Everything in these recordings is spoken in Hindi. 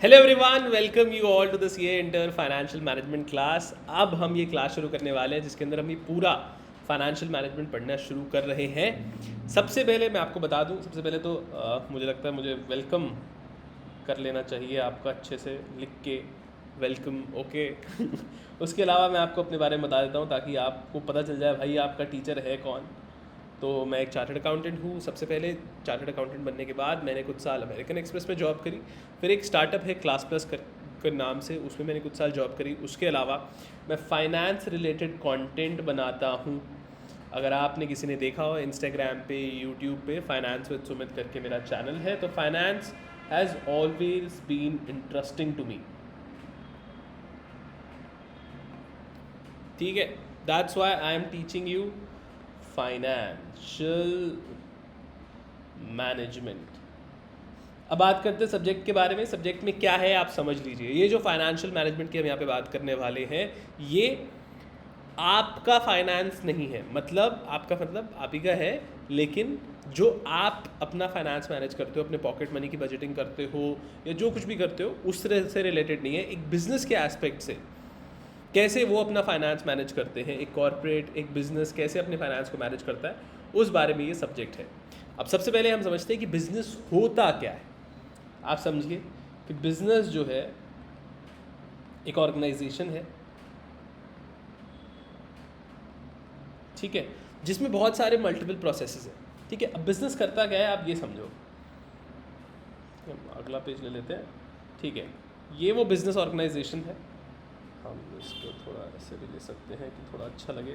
Hello everyone, welcome you all to the CA inter financial management class. अब हम ये क्लास शुरू करने वाले हैं जिसके अंदर हम ये पूरा फाइनेंशियल मैनेजमेंट पढ़ना शुरू कर रहे हैं। सबसे पहले मैं आपको बता दूं, सबसे पहले तो मुझे लगता है मुझे वेलकम कर लेना चाहिए आपका अच्छे से लिख के, वेलकम ओके। उसके अलावा मैं आपको अपने बारे में बता देता हूँ ताकि आपको पता चल जाए भाई आपका टीचर है कौन। तो मैं एक चार्टर्ड अकाउंटेंट हूँ। सबसे पहले चार्टर्ड अकाउंटेंट बनने के बाद मैंने कुछ साल अमेरिकन एक्सप्रेस में जॉब करी। फिर एक स्टार्टअप है क्लास प्लस कर नाम से, उसमें मैंने कुछ साल जॉब करी। उसके अलावा मैं फाइनेंस रिलेटेड कंटेंट बनाता हूँ। अगर आपने किसी ने देखा हो इंस्टाग्राम पे, यूट्यूब पे, फाइनेंस विद सुमित करके मेरा चैनल है। तो finance has always been interesting to me, ठीक है। That's why I am teaching you financial management. अब बात करते हैं सब्जेक्ट के बारे में। सब्जेक्ट में क्या है आप समझ लीजिए। ये जो फाइनेंशियल मैनेजमेंट की हम यहाँ पे बात करने वाले हैं, ये आपका फाइनेंस नहीं है। मतलब आपका मतलब आप ही का है, लेकिन जो आप अपना फाइनेंस मैनेज करते हो, अपने पॉकेट मनी की बजटिंग करते हो या जो कुछ भी करते हो, उस तरह से रिलेटेड नहीं है। एक बिजनेस के एस्पेक्ट से कैसे वो अपना फाइनेंस मैनेज करते हैं, एक कॉर्पोरेट, एक बिजनेस कैसे अपने फाइनेंस को मैनेज करता है, उस बारे में ये सब्जेक्ट है। अब सबसे पहले हम समझते हैं कि बिजनेस होता क्या है। आप समझिए कि बिजनेस जो है एक ऑर्गेनाइजेशन है, ठीक है, जिसमें बहुत सारे मल्टीपल प्रोसेसेस हैं, ठीक है। अब बिजनेस करता क्या है आप ये समझो। अगला पेज ले लेते हैं, ठीक है। ये वो बिजनेस ऑर्गेनाइजेशन है। हम इसको थोड़ा ऐसे भी ले सकते हैं कि थोड़ा अच्छा लगे।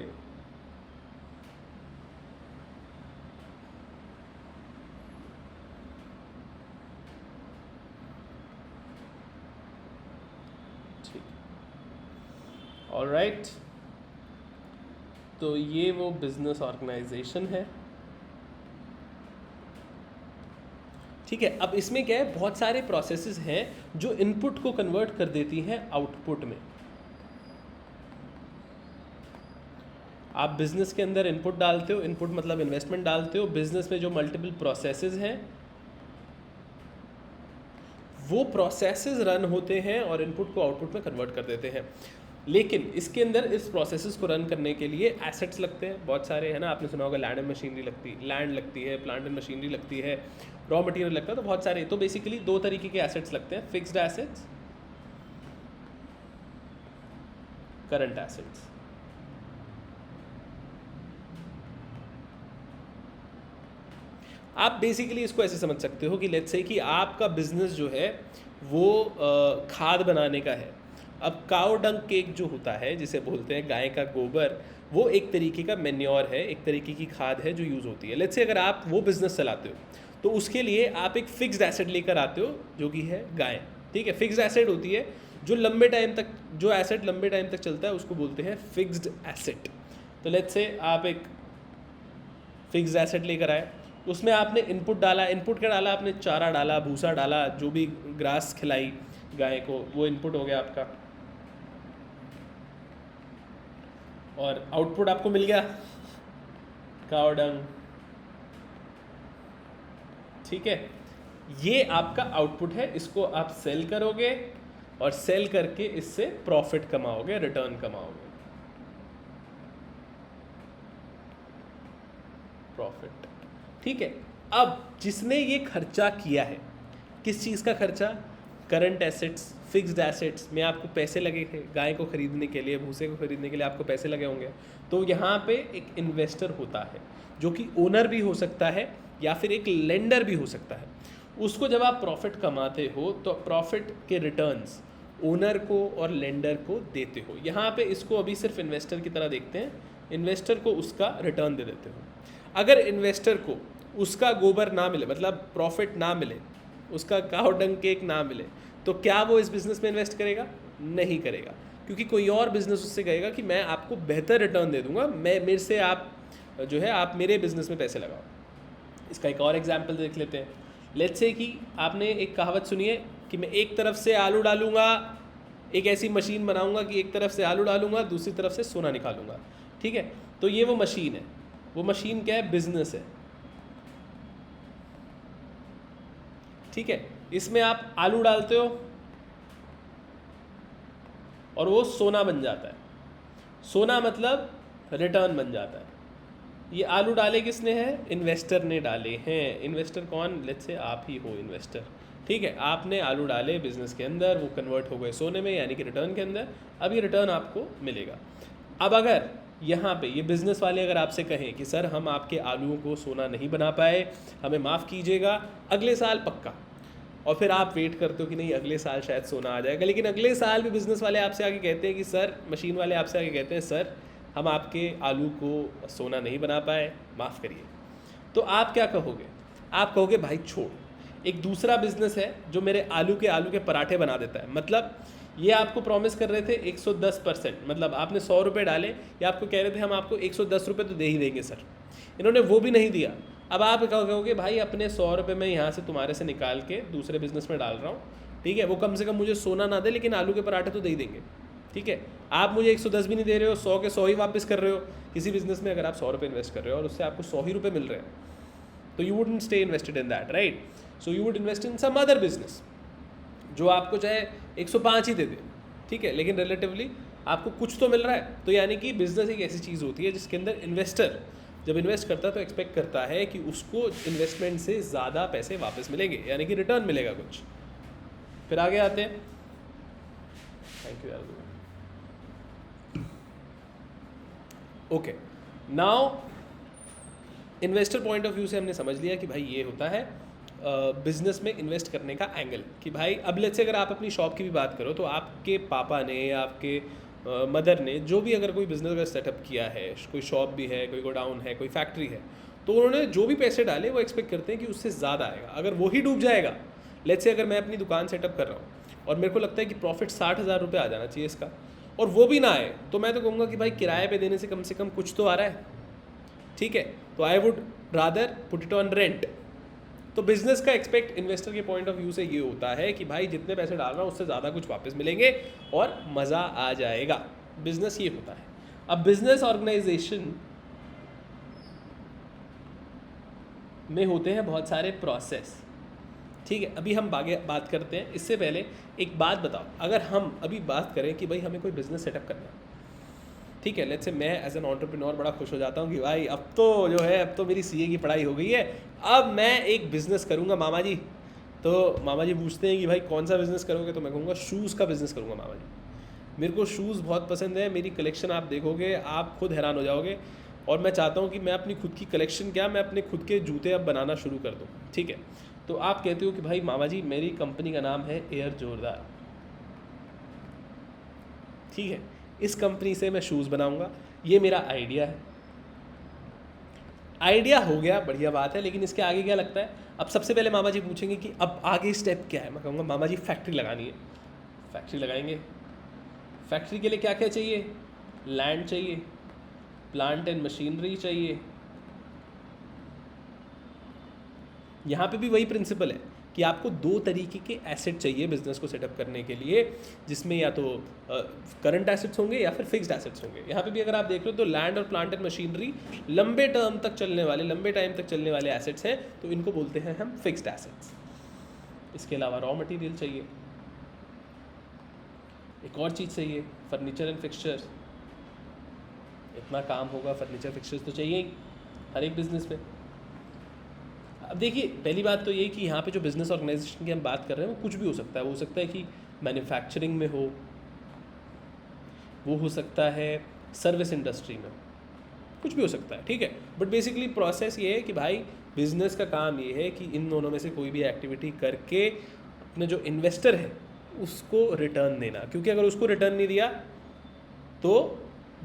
ठीक, ऑलराइट। तो ये वो बिजनेस ऑर्गेनाइजेशन है, ठीक है। अब इसमें क्या है, बहुत सारे प्रोसेसेस हैं जो इनपुट को कन्वर्ट कर देती हैं आउटपुट में। आप बिजनेस के अंदर इनपुट डालते हो, इनपुट मतलब इन्वेस्टमेंट डालते हो। बिजनेस में जो मल्टीपल प्रोसेसेस हैं वो प्रोसेसेस रन होते हैं और इनपुट को आउटपुट में कन्वर्ट कर देते हैं। लेकिन इसके अंदर इस प्रोसेसेस को रन करने के लिए एसेट्स लगते हैं बहुत सारे, है ना। आपने सुना होगा लैंड एंड मशीनरी लैंड लगती है, प्लांट एंड मशीनरी लगती है, रॉ मटेरियल लगता है। तो बहुत सारे, तो बेसिकली दो तरीके के एसेट्स लगते हैं, फिक्स्ड एसेट्स, करंट एसेट्स। आप बेसिकली इसको ऐसे समझ सकते हो कि लेट्स से कि आपका बिजनेस जो है वो खाद बनाने का है। अब काउ डंग केक जो होता है, जिसे बोलते हैं गाय का गोबर, वो एक तरीके का मेन्योर है, एक तरीके की खाद है जो यूज़ होती है। लेट्स से अगर आप वो बिज़नेस चलाते हो तो उसके लिए आप एक फिक्स्ड एसेट लेकर आते हो जो कि है गाय, ठीक है। फिक्स्ड एसेट होती है जो लंबे टाइम तक, जो एसेट लंबे टाइम तक चलता है उसको बोलते हैं फिक्स्ड एसेट। तो लेट्स से आप एक फिक्स्ड एसेट लेकर आए, उसमें आपने इनपुट डाला। इनपुट क्या डाला आपने? चारा डाला, भूसा डाला, जो भी ग्रास खिलाई गाय को, वो इनपुट हो गया आपका। और आउटपुट आपको मिल गया काउ डंग, ठीक है। ये आपका आउटपुट है, इसको आप सेल करोगे और सेल करके इससे प्रॉफिट कमाओगे, रिटर्न कमाओगे, प्रॉफिट, ठीक है। अब जिसने ये खर्चा किया है, किस चीज़ का खर्चा? करंट एसेट्स, फिक्स्ड एसेट्स में आपको पैसे लगे थे, गाय को खरीदने के लिए, भूसे को खरीदने के लिए आपको पैसे लगे होंगे। तो यहाँ पे एक इन्वेस्टर होता है जो कि ओनर भी हो सकता है या फिर एक लेंडर भी हो सकता है। उसको जब आप प्रॉफिट कमाते हो तो प्रॉफिट के रिटर्न्स ओनर को और लेंडर को देते हो। यहाँ पे इसको अभी सिर्फ इन्वेस्टर की तरह देखते हैं, इन्वेस्टर को उसका रिटर्न दे देते हो। अगर इन्वेस्टर को उसका गोबर ना मिले, मतलब प्रॉफिट ना मिले, उसका काउ डंग केक ना मिले, तो क्या वो इस बिज़नेस में इन्वेस्ट करेगा? नहीं करेगा, क्योंकि कोई और बिज़नेस उससे कहेगा कि मैं आपको बेहतर रिटर्न दे दूंगा, मैं मेरे से आप जो है आप मेरे बिज़नेस में पैसे लगाओ। इसका एक और एग्जांपल देख लेते हैं। लेट्स से कि आपने एक कहावत सुनी है कि मैं एक तरफ से आलू डालूंगा, एक ऐसी मशीन बनाऊंगा कि एक तरफ से आलू डालूंगा, दूसरी तरफ से सोना निकालूंगा, ठीक है। तो ये वो मशीन है। वो मशीन क्या है? बिजनेस है, ठीक है। इसमें आप आलू डालते हो, और वो सोना बन जाता है। सोना मतलब रिटर्न बन जाता है। ये आलू डाले किसने हैं? इन्वेस्टर ने डाले हैं। इन्वेस्टर कौन? लेट्स से आप ही हो इन्वेस्टर, ठीक है। आपने आलू डाले बिजनेस के अंदर, वो कन्वर्ट हो गए सोने में, यानी कि रिटर्न के अंदर। अब ये रिटर्न आपको मिलेगा। अब अगर यहाँ पे ये बिज़नेस वाले अगर आपसे कहें कि सर हम आपके आलूओं को सोना नहीं बना पाए, हमें माफ़ कीजिएगा, अगले साल पक्का, और फिर आप वेट करते हो कि नहीं अगले साल शायद सोना आ जाएगा, लेकिन अगले साल भी बिज़नेस वाले आपसे आके कहते हैं कि सर, मशीन वाले आपसे आके कहते हैं सर हम आपके आलू को सोना नहीं बना पाए, माफ़ करिए, तो आप क्या कहोगे? आप कहोगे भाई छोड़, एक दूसरा बिजनेस है जो मेरे आलू के पराठे बना देता है। मतलब ये आपको प्रॉमिस कर रहे थे 110%, मतलब आपने 100 रुपये डाले, या आपको कह रहे थे हम आपको 110 रुपये तो दे ही देंगे सर, इन्होंने वो भी नहीं दिया। अब आप कहोगे भाई अपने 100 रुपये मैं यहाँ से तुम्हारे से निकाल के दूसरे बिजनेस में डाल रहा हूँ, ठीक है, वो कम से कम मुझे सोना ना दे लेकिन आलू के पराठे तो दे ही देंगे, ठीक है। आप मुझे 110 भी नहीं दे रहे हो, 100 के 100 ही वापस कर रहे हो। किसी बिजनेस में अगर आप 100 रुपये इन्वेस्ट कर रहे हो और उससे आपको 100 ही रुपये मिल रहे हैं, तो you wouldn't stay invested in that, right. So you would invest in some other business जो आपको चाहे 105 ही दे दे, ठीक है, लेकिन रिलेटिवली आपको कुछ तो मिल रहा है। तो यानी कि बिजनेस एक ऐसी चीज़ होती है जिसके अंदर इन्वेस्टर जब इन्वेस्ट करता है तो एक्सपेक्ट करता है कि उसको इन्वेस्टमेंट से ज़्यादा पैसे वापस मिलेंगे, यानी कि रिटर्न मिलेगा कुछ। फिर आगे आते हैं, थैंक यू यार। Okay, now investor point of view से हमने समझ लिया कि भाई ये होता है बिजनेस में इन्वेस्ट करने का एंगल, कि भाई अब लेट्स से अगर आप अपनी शॉप की भी बात करो तो आपके पापा ने या आपके मदर ने जो भी अगर कोई बिजनेस अगर सेटअप किया है, कोई शॉप भी है, कोई गोडाउन है, कोई फैक्ट्री है, तो उन्होंने जो भी पैसे डाले वो एक्सपेक्ट करते हैं कि उससे ज़्यादा आएगा। अगर वो ही डूब जाएगा, लेट्स से अगर मैं अपनी दुकान सेटअप कर रहा हूँ और मेरे को लगता है कि प्रॉफिट 60,000 रुपये आ जाना चाहिए इसका, और वो भी ना आए, तो मैं तो कहूँगा कि भाई किराए पे देने से कम कुछ तो आ रहा है, ठीक है, तो I would rather put it on rent. तो बिजनेस का एक्सपेक्ट इन्वेस्टर के पॉइंट ऑफ व्यू से ये होता है कि भाई जितने पैसे डाल रहा हूँ उससे ज़्यादा कुछ वापस मिलेंगे और मज़ा आ जाएगा। बिजनेस ये होता है। अब बिजनेस ऑर्गेनाइजेशन में होते हैं बहुत सारे प्रोसेस, ठीक है। अभी हम आगे बात करते हैं, इससे पहले एक बात बताओ, अगर हम अभी बात करें कि भाई हमें कोई बिजनेस सेटअप करना है, ठीक है, लेट्स से मैं एज एन एंटरप्रेन्योर बड़ा खुश हो जाता हूँ कि भाई अब तो मेरी सीए की पढ़ाई हो गई है, अब मैं एक बिज़नेस करूँगा मामा जी। तो मामा जी पूछते हैं कि भाई कौन सा बिज़नेस करोगे, तो मैं कहूँगा शूज़ का बिज़नेस करूँगा मामा जी। मेरे को शूज़ बहुत पसंद है, मेरी कलेक्शन आप देखोगे आप खुद हैरान हो जाओगे, और मैं चाहता हूँ कि मैं अपनी खुद की कलेक्शन मैं अपने खुद के जूते अब बनाना शुरू कर दूँ, ठीक है। तो आप कहते हो कि भाई मामा जी मेरी कंपनी का नाम है एयर जोरदार, ठीक है, इस कंपनी से मैं शूज़ बनाऊंगा, ये मेरा आइडिया है। आइडिया हो गया, बढ़िया बात है, लेकिन इसके आगे क्या लगता है? अब सबसे पहले मामा जी पूछेंगे कि अब आगे स्टेप क्या है। मैं कहूँगा मामा जी फैक्ट्री लगानी है। फैक्ट्री लगाएंगे, फैक्ट्री के लिए क्या क्या चाहिए? लैंड चाहिए, प्लांट एंड मशीनरी चाहिए। यहाँ पे भी वही प्रिंसिपल है कि आपको दो तरीके के एसेट चाहिए बिजनेस को सेटअप करने के लिए, जिसमें या तो करंट एसेट्स होंगे या फिर फिक्स्ड एसेट्स होंगे। यहाँ पे भी अगर आप देख लो तो लैंड और प्लांट एंड मशीनरी लंबे टाइम तक चलने वाले एसेट्स हैं, तो इनको बोलते हैं हम फिक्स्ड एसेट्स। इसके अलावा रॉ मटेरियल चाहिए, एक और चीज़ चाहिए फर्नीचर एंड फिक्सचर्स। इतना काम होगा, फर्नीचर फिक्सचर्स तो चाहिए ही हर एक बिजनेस में। अब देखिए पहली बात तो ये कि यहाँ पे जो बिज़नेस ऑर्गेनाइजेशन की हम बात कर रहे हैं वो कुछ भी हो सकता है। वो हो सकता है कि मैन्युफैक्चरिंग में हो, वो हो सकता है सर्विस इंडस्ट्री में, कुछ भी हो सकता है, ठीक है। बट बेसिकली प्रोसेस ये है कि भाई बिज़नेस का काम ये है कि इन दोनों में से कोई भी एक्टिविटी करके अपने जो इन्वेस्टर है उसको रिटर्न देना, क्योंकि अगर उसको रिटर्न नहीं दिया तो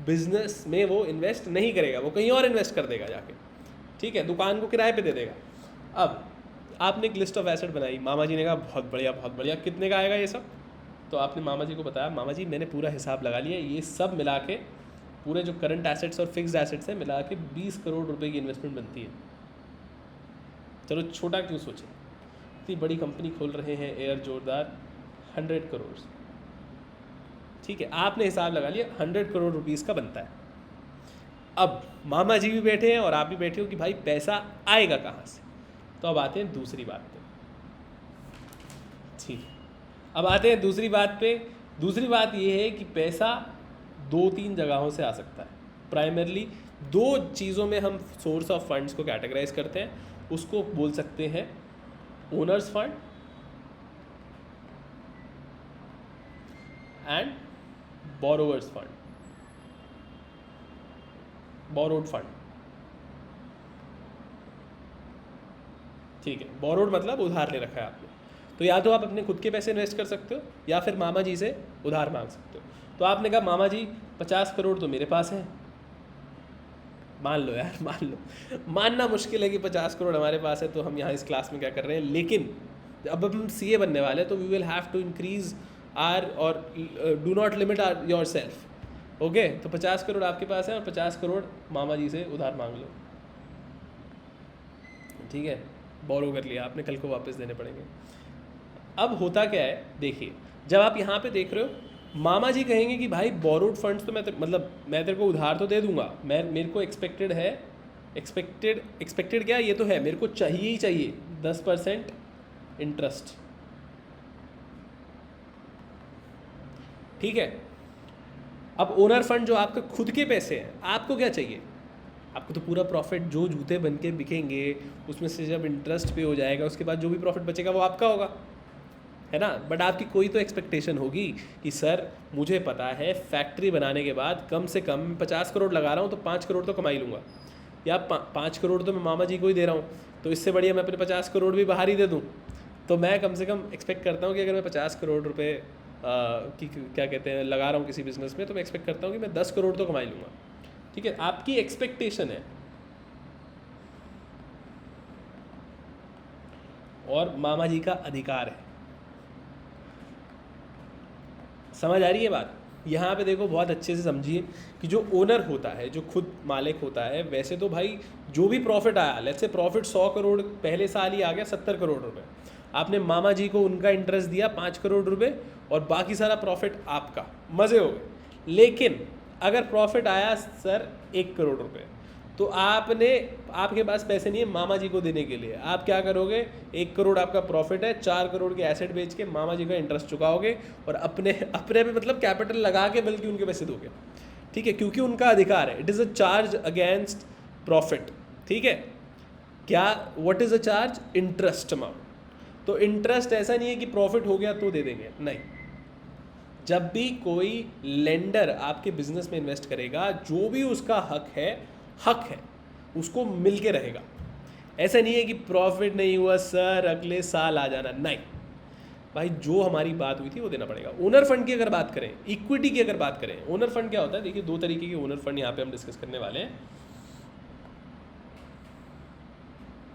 बिज़नेस में वो इन्वेस्ट नहीं करेगा, वो कहीं और इन्वेस्ट कर देगा जाके, ठीक है, दुकान को किराए पे दे देगा। अब आपने एक लिस्ट ऑफ एसेट बनाई, मामा जी ने कहा बहुत बढ़िया, कितने का आएगा ये सब? तो आपने मामा जी को बताया, मामा जी मैंने पूरा हिसाब लगा लिया, ये सब मिला के पूरे जो करंट एसेट्स और फिक्स्ड एसेट्स हैं मिला के 20 करोड़ रुपए की इन्वेस्टमेंट बनती है। चलो छोटा क्यों सोचें, इतनी बड़ी कंपनी खोल रहे हैं एयर जोरदार, 100 करोड़, ठीक है, आपने हिसाब लगा लिया 100 करोड़ रुपीज़ का बनता है। अब मामा जी भी बैठे हैं और आप भी बैठे हो कि भाई पैसा आएगा कहाँ से। तो अब आते हैं दूसरी बात पे, ठीक है, अब आते हैं दूसरी बात पे दूसरी बात ये है कि पैसा 2-3 जगहों से आ सकता है। प्राइमरली 2 चीज़ों में हम सोर्स ऑफ फंड्स को कैटेगराइज करते हैं, उसको बोल सकते हैं owner's fund and borrowers fund, borrowed fund. ठीक है, बोरोड मतलब उधार ले रखा है आपने, तो या तो आप अपने खुद के पैसे इन्वेस्ट कर सकते हो या फिर मामा जी से उधार मांग सकते हो। तो आपने कहा मामा जी 50 करोड़ तो मेरे पास है, मान लो यार, मान लो, मानना मुश्किल है कि 50 करोड़ हमारे पास है, तो हम यहाँ इस क्लास में क्या कर रहे हैं, लेकिन अब हम सीए बनने वाले हैं तो we will have to increase our और do not limit our yourself. Okay, तो 50 करोड़ आपके पास है और 50 करोड़ मामा जी से उधार मांग लो। ठीक है, बोरो कर लिया आपने, कल को वापस देने पड़ेंगे। अब होता क्या है, देखिए, जब आप यहाँ पे देख रहे हो, मामा जी कहेंगे कि भाई बोरोड फंड्स तो मैं तेरे को उधार तो दे दूंगा, मेरे को एक्सपेक्टेड है, एक्सपेक्टेड क्या, ये तो है, मेरे को चाहिए ही चाहिए 10% इंटरेस्ट। ठीक है, अब ओनर फंड जो आपके खुद के पैसे हैं, आपको क्या चाहिए, आपको तो पूरा प्रॉफिट, जो जूते बन के बिकेंगे उसमें से जब इंटरेस्ट पे हो जाएगा उसके बाद जो भी प्रॉफिट बचेगा वो आपका होगा, है ना। बट आपकी कोई तो एक्सपेक्टेशन होगी कि सर मुझे पता है फैक्ट्री बनाने के बाद कम से कम 50 करोड़ लगा रहा हूँ तो 5 करोड़ तो कमा ही लूँगा, या 5 करोड़ तो मैं मामा जी को ही दे रहा हूँ, तो इससे बढ़िया मैं अपने 50 करोड़ भी बाहर ही दे दूँ। तो मैं कम से कम एक्सपेक्ट करता हूँ कि अगर मैं 50 करोड़ रुपये की क्या कहते हैं लगा रहा हूँ किसी बिज़नेस में, तो मैं एक्सपेक्ट करता हूँ कि मैं 10 करोड़ तो कमा ही लूँगा। ठीक है, आपकी एक्सपेक्टेशन है, और मामा जी का अधिकार है। समझ आ रही है बात? यहाँ पे देखो, बहुत अच्छे से समझिए कि जो ओनर होता है, जो खुद मालिक होता है, वैसे तो भाई जो भी प्रॉफिट आया, लेट्स से प्रॉफिट 100 करोड़ पहले साल ही आ गया 70 करोड़ रुपए, आपने मामा जी को उनका इंटरेस्ट दिया 5 करोड़ रुपए और बाकी सारा प्रॉफिट आपका, मज़े हो गए। लेकिन अगर प्रॉफिट आया सर 1 करोड़ रुपए, तो आपके पास पैसे नहीं है मामा जी को देने के लिए, आप क्या करोगे, 1 करोड़ आपका प्रॉफिट है, 4 करोड़ के एसेट बेच के मामा जी का इंटरेस्ट चुकाओगे और अपने में मतलब कैपिटल लगा के बल्कि उनके पैसे दोगे। ठीक है, क्योंकि उनका अधिकार है, it is a charge against profit. ठीक है, क्या, what is a charge, interest amount. तो इंटरेस्ट ऐसा नहीं है कि प्रॉफिट हो गया तो दे देंगे, नहीं। जब भी कोई लेंडर आपके बिजनेस में इन्वेस्ट करेगा, जो भी उसका हक है उसको मिल के रहेगा। ऐसा नहीं है कि प्रॉफिट नहीं हुआ सर अगले साल आ जाना, नहीं भाई, जो हमारी बात हुई थी वो देना पड़ेगा। ओनर फंड की अगर बात करें, इक्विटी की अगर बात करें, ओनर फंड क्या होता है, देखिए 2 तरीके के ओनर फंड यहाँ पे हम डिस्कस करने वाले हैं।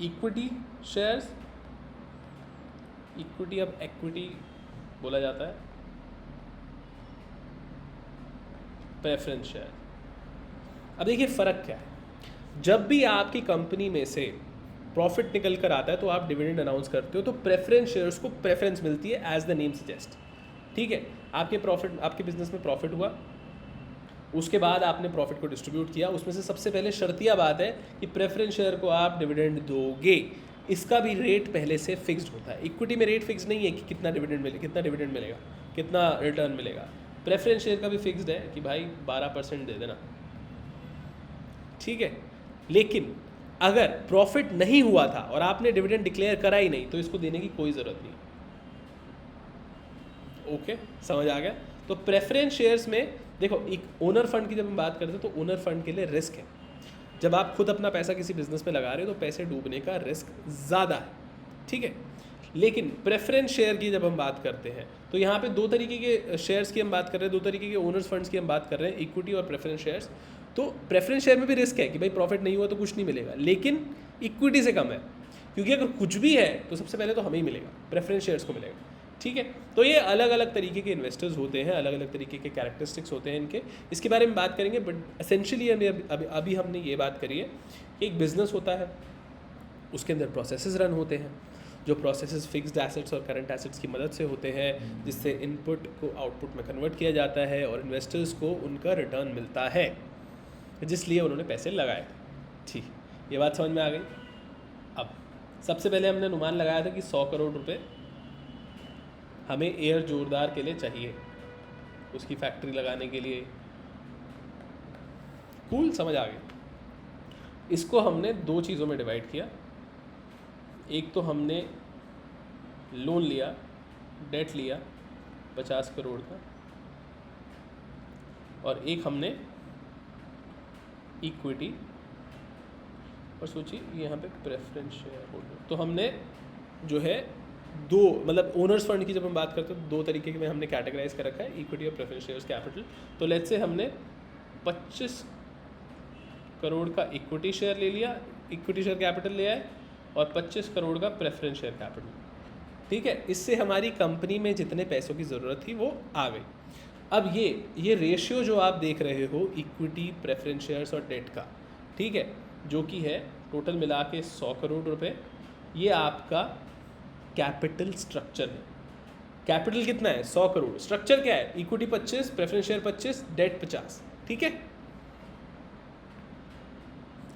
इक्विटी शेयर्स, इक्विटी, अब एक्विटी बोला जाता है, प्रेफरेंस शेयर। अब देखिए फ़र्क क्या है, जब भी आपकी कंपनी में से प्रॉफिट निकल कर आता है तो आप डिविडेंड अनाउंस करते हो, तो प्रेफरेंस शेयर्स को प्रेफरेंस मिलती है, एज द नेम सजेस्ट। ठीक है, आपके बिजनेस में प्रॉफिट हुआ, उसके बाद आपने प्रॉफिट को डिस्ट्रीब्यूट किया, उसमें से सबसे पहले शर्तिया बात है कि प्रेफरेंस शेयर को आप डिविडेंड दोगे, इसका भी रेट पहले से फिक्स्ड होता है। इक्विटी में रेट फिक्स नहीं है कि कितना डिविडेंड मिलेगा, कितना रिटर्न मिलेगा। प्रेफरेंस शेयर का भी फिक्स्ड है कि भाई 12% दे देना। ठीक है, लेकिन अगर प्रॉफिट नहीं हुआ था और आपने डिविडेंड डिक्लेयर करा ही नहीं, तो इसको देने की कोई ज़रूरत नहीं। ओके, समझ आ गया? तो प्रेफरेंस शेयर्स में देखो, एक ओनर फंड की जब हम बात करते हैं तो ओनर फंड के लिए रिस्क है। जब आप खुद अपना पैसा किसी बिजनेस में लगा रहे हो तो पैसे डूबने का रिस्क ज़्यादा है। ठीक है, लेकिन प्रेफरेंस शेयर की जब हम बात करते हैं तो यहाँ पे 2 तरीके के शेयर्स की हम बात कर रहे हैं, 2 तरीके के ओनर्स फंड्स की हम बात कर रहे हैं, इक्विटी और प्रेफरेंस शेयर्स। तो प्रेफरेंस शेयर में भी रिस्क है कि भाई प्रॉफिट नहीं हुआ तो कुछ नहीं मिलेगा, लेकिन इक्विटी से कम है, क्योंकि अगर कुछ भी है तो सबसे पहले तो हमें ही मिलेगा, प्रेफरेंस शेयर्स को मिलेगा। ठीक है, तो ये अलग अलग तरीके के इन्वेस्टर्स होते हैं, अलग अलग तरीके के कैरेक्टरिस्टिक्स होते हैं इनके, इसके बारे में बात करेंगे। बट एसेंशियली अभी हमने ये बात करी है कि एक बिजनेस होता है, उसके अंदर प्रोसेसेस रन होते हैं, जो प्रोसेसेस फिक्स्ड एसेट्स और करंट एसेट्स की मदद से होते हैं, जिससे इनपुट को आउटपुट में कन्वर्ट किया जाता है और इन्वेस्टर्स को उनका रिटर्न मिलता है, जिसलिए उन्होंने पैसे लगाए थे। ठीक, ये बात समझ में आ गई। अब सबसे पहले हमने अनुमान लगाया था कि 100 करोड़ रुपए हमें एयर जोरदार के लिए चाहिए। उसकी फैक्ट्री लगाने के लिए। कूल, समझ आ गई। इसको हमने दो चीज़ों में डिवाइड किया। एक तो हमने लोन लिया, डेट लिया 50 करोड़ का, और एक हमने इक्विटी, और सोचिए यहाँ पे प्रेफरेंस शेयर होल्डर। तो हमने जो है दो, मतलब ओनर्स फंड की जब हम बात करते हैं तो दो तरीके में हमने कैटेगराइज कर रखा है, इक्विटी और प्रेफरेंस शेयर्स कैपिटल। तो लेट्स से हमने 25 करोड़ का इक्विटी शेयर ले लिया, इक्विटी शेयर कैपिटल ले आए, और 25 करोड़ का प्रेफरेंस शेयर कैपिटल। ठीक है, इससे हमारी कंपनी में जितने पैसों की ज़रूरत थी वो आ गई। अब ये रेशियो जो आप देख रहे हो इक्विटी, प्रेफरेंस शेयर्स और डेट का, ठीक है, जो कि है टोटल मिला के 100 करोड़ रुपए, ये आपका कैपिटल स्ट्रक्चर है। कैपिटल कितना है? 100 करोड़। स्ट्रक्चर क्या है? Equity 25, preference share 25, debt 50। ठीक है,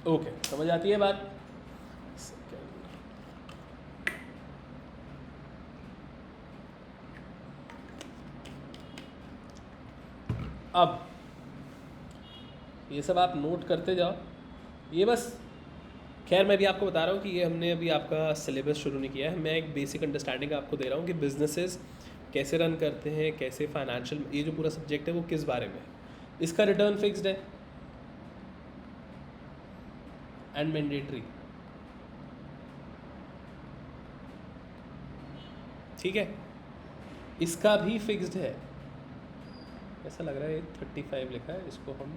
ओके, समझ आती है बात? अब ये सब आप नोट करते जाओ। ये बस, खैर मैं भी आपको बता रहा हूँ कि ये हमने अभी आपका सिलेबस शुरू नहीं किया है, मैं एक बेसिक अंडरस्टैंडिंग आपको दे रहा हूँ कि बिजनेसेस कैसे रन करते हैं, कैसे फाइनेंशियल, ये जो पूरा सब्जेक्ट है वो किस बारे में है। इसका रिटर्न फिक्स्ड है एंड मैंडेटरी। ठीक है, इसका भी फिक्स्ड है। ऐसा लग रहा है 35 लिखा है, इसको हम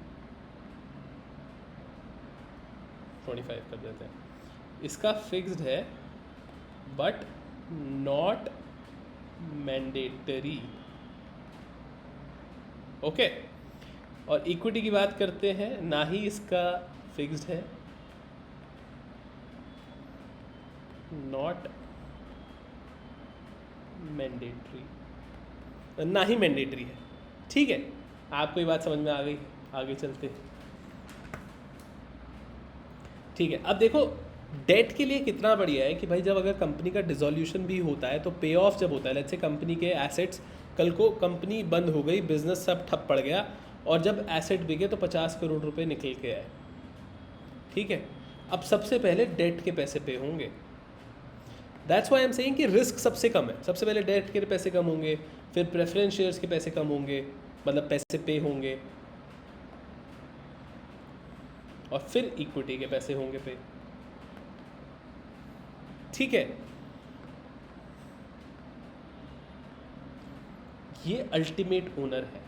25 कर देते हैं। इसका फिक्स्ड है बट नॉट मैंडेटरी। ओके, और इक्विटी की बात करते हैं, ना ही इसका फिक्स्ड है, नॉट मैंडेटरी, ना ही मैंडेटरी है। ठीक है, आपको ये बात समझ में आ गई? आगे चलते हैं। ठीक है, अब देखो डेट के लिए कितना बढ़िया है कि भाई जब अगर कंपनी का डिसोल्यूशन भी होता है तो पे ऑफ जब होता है, लेट्स से कंपनी के एसेट्स, कल को कंपनी बंद हो गई, बिजनेस सब ठप पड़ गया, और जब एसेट बिके तो 50 करोड़ रुपए निकल के आए। ठीक है, अब सबसे पहले डेट के पैसे पे होंगे। That's why I am saying कि रिस्क सबसे कम है। सबसे पहले डेट के पैसे कम होंगे, फिर प्रेफरेंस शेयर्स के पैसे कम होंगे, मतलब पैसे पे होंगे, और फिर इक्विटी के पैसे होंगे पे। ठीक है, ये अल्टीमेट ओनर है।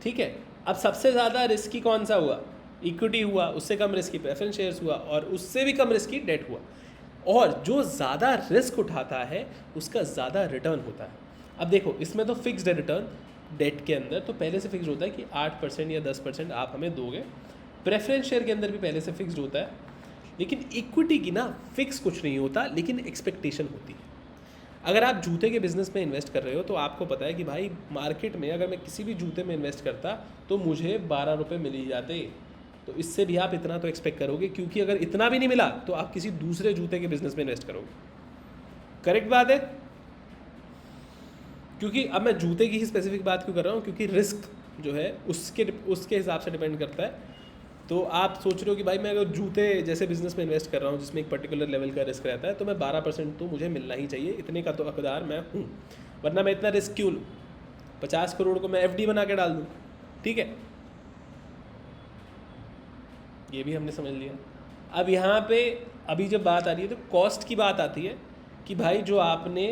ठीक है, अब सबसे ज़्यादा रिस्की कौन सा हुआ? इक्विटी हुआ, उससे कम रिस्की प्रेफरेंस शेयर्स हुआ, और उससे भी कम रिस्की डेट हुआ। और जो ज़्यादा रिस्क उठाता है उसका ज़्यादा रिटर्न होता है। अब देखो इसमें तो फिक्स्ड है रिटर्न, डेट के अंदर तो पहले से फिक्स्ड होता है कि 8% या 10% आप हमें दोगे। प्रेफरेंस शेयर के अंदर भी पहले से फिक्स्ड होता है, लेकिन इक्विटी की ना फिक्स कुछ नहीं होता, लेकिन एक्सपेक्टेशन होती है। अगर आप जूते के बिज़नेस में इन्वेस्ट कर रहे हो तो आपको पता है कि भाई मार्केट में अगर मैं किसी भी जूते में इन्वेस्ट करता तो मुझे 12 रुपये मिल ही जाते, तो इससे भी आप इतना तो एक्सपेक्ट करोगे, क्योंकि अगर इतना भी नहीं मिला तो आप किसी दूसरे जूते के बिज़नेस में इन्वेस्ट करोगे। करेक्ट बात है? क्योंकि अब मैं जूते की ही स्पेसिफिक बात क्यों कर रहा हूँ, क्योंकि रिस्क जो है उसके हिसाब से डिपेंड करता है। तो आप सोच रहे हो कि भाई मैं अगर जूते जैसे बिज़नेस में इन्वेस्ट कर रहा हूँ जिसमें एक पर्टिकुलर लेवल का रिस्क रहता है, तो मैं 12% तो मुझे मिलना ही चाहिए, इतने का तो हकदार मैं हूँ, वरना मैं इतना रिस्क क्यों लूँ? 50 करोड़ को मैं एफडी बना के डाल दूँ। ठीक है, ये भी हमने समझ लिया। अब यहाँ पे अभी जब बात आ रही है तो कॉस्ट की बात आती है कि भाई जो आपने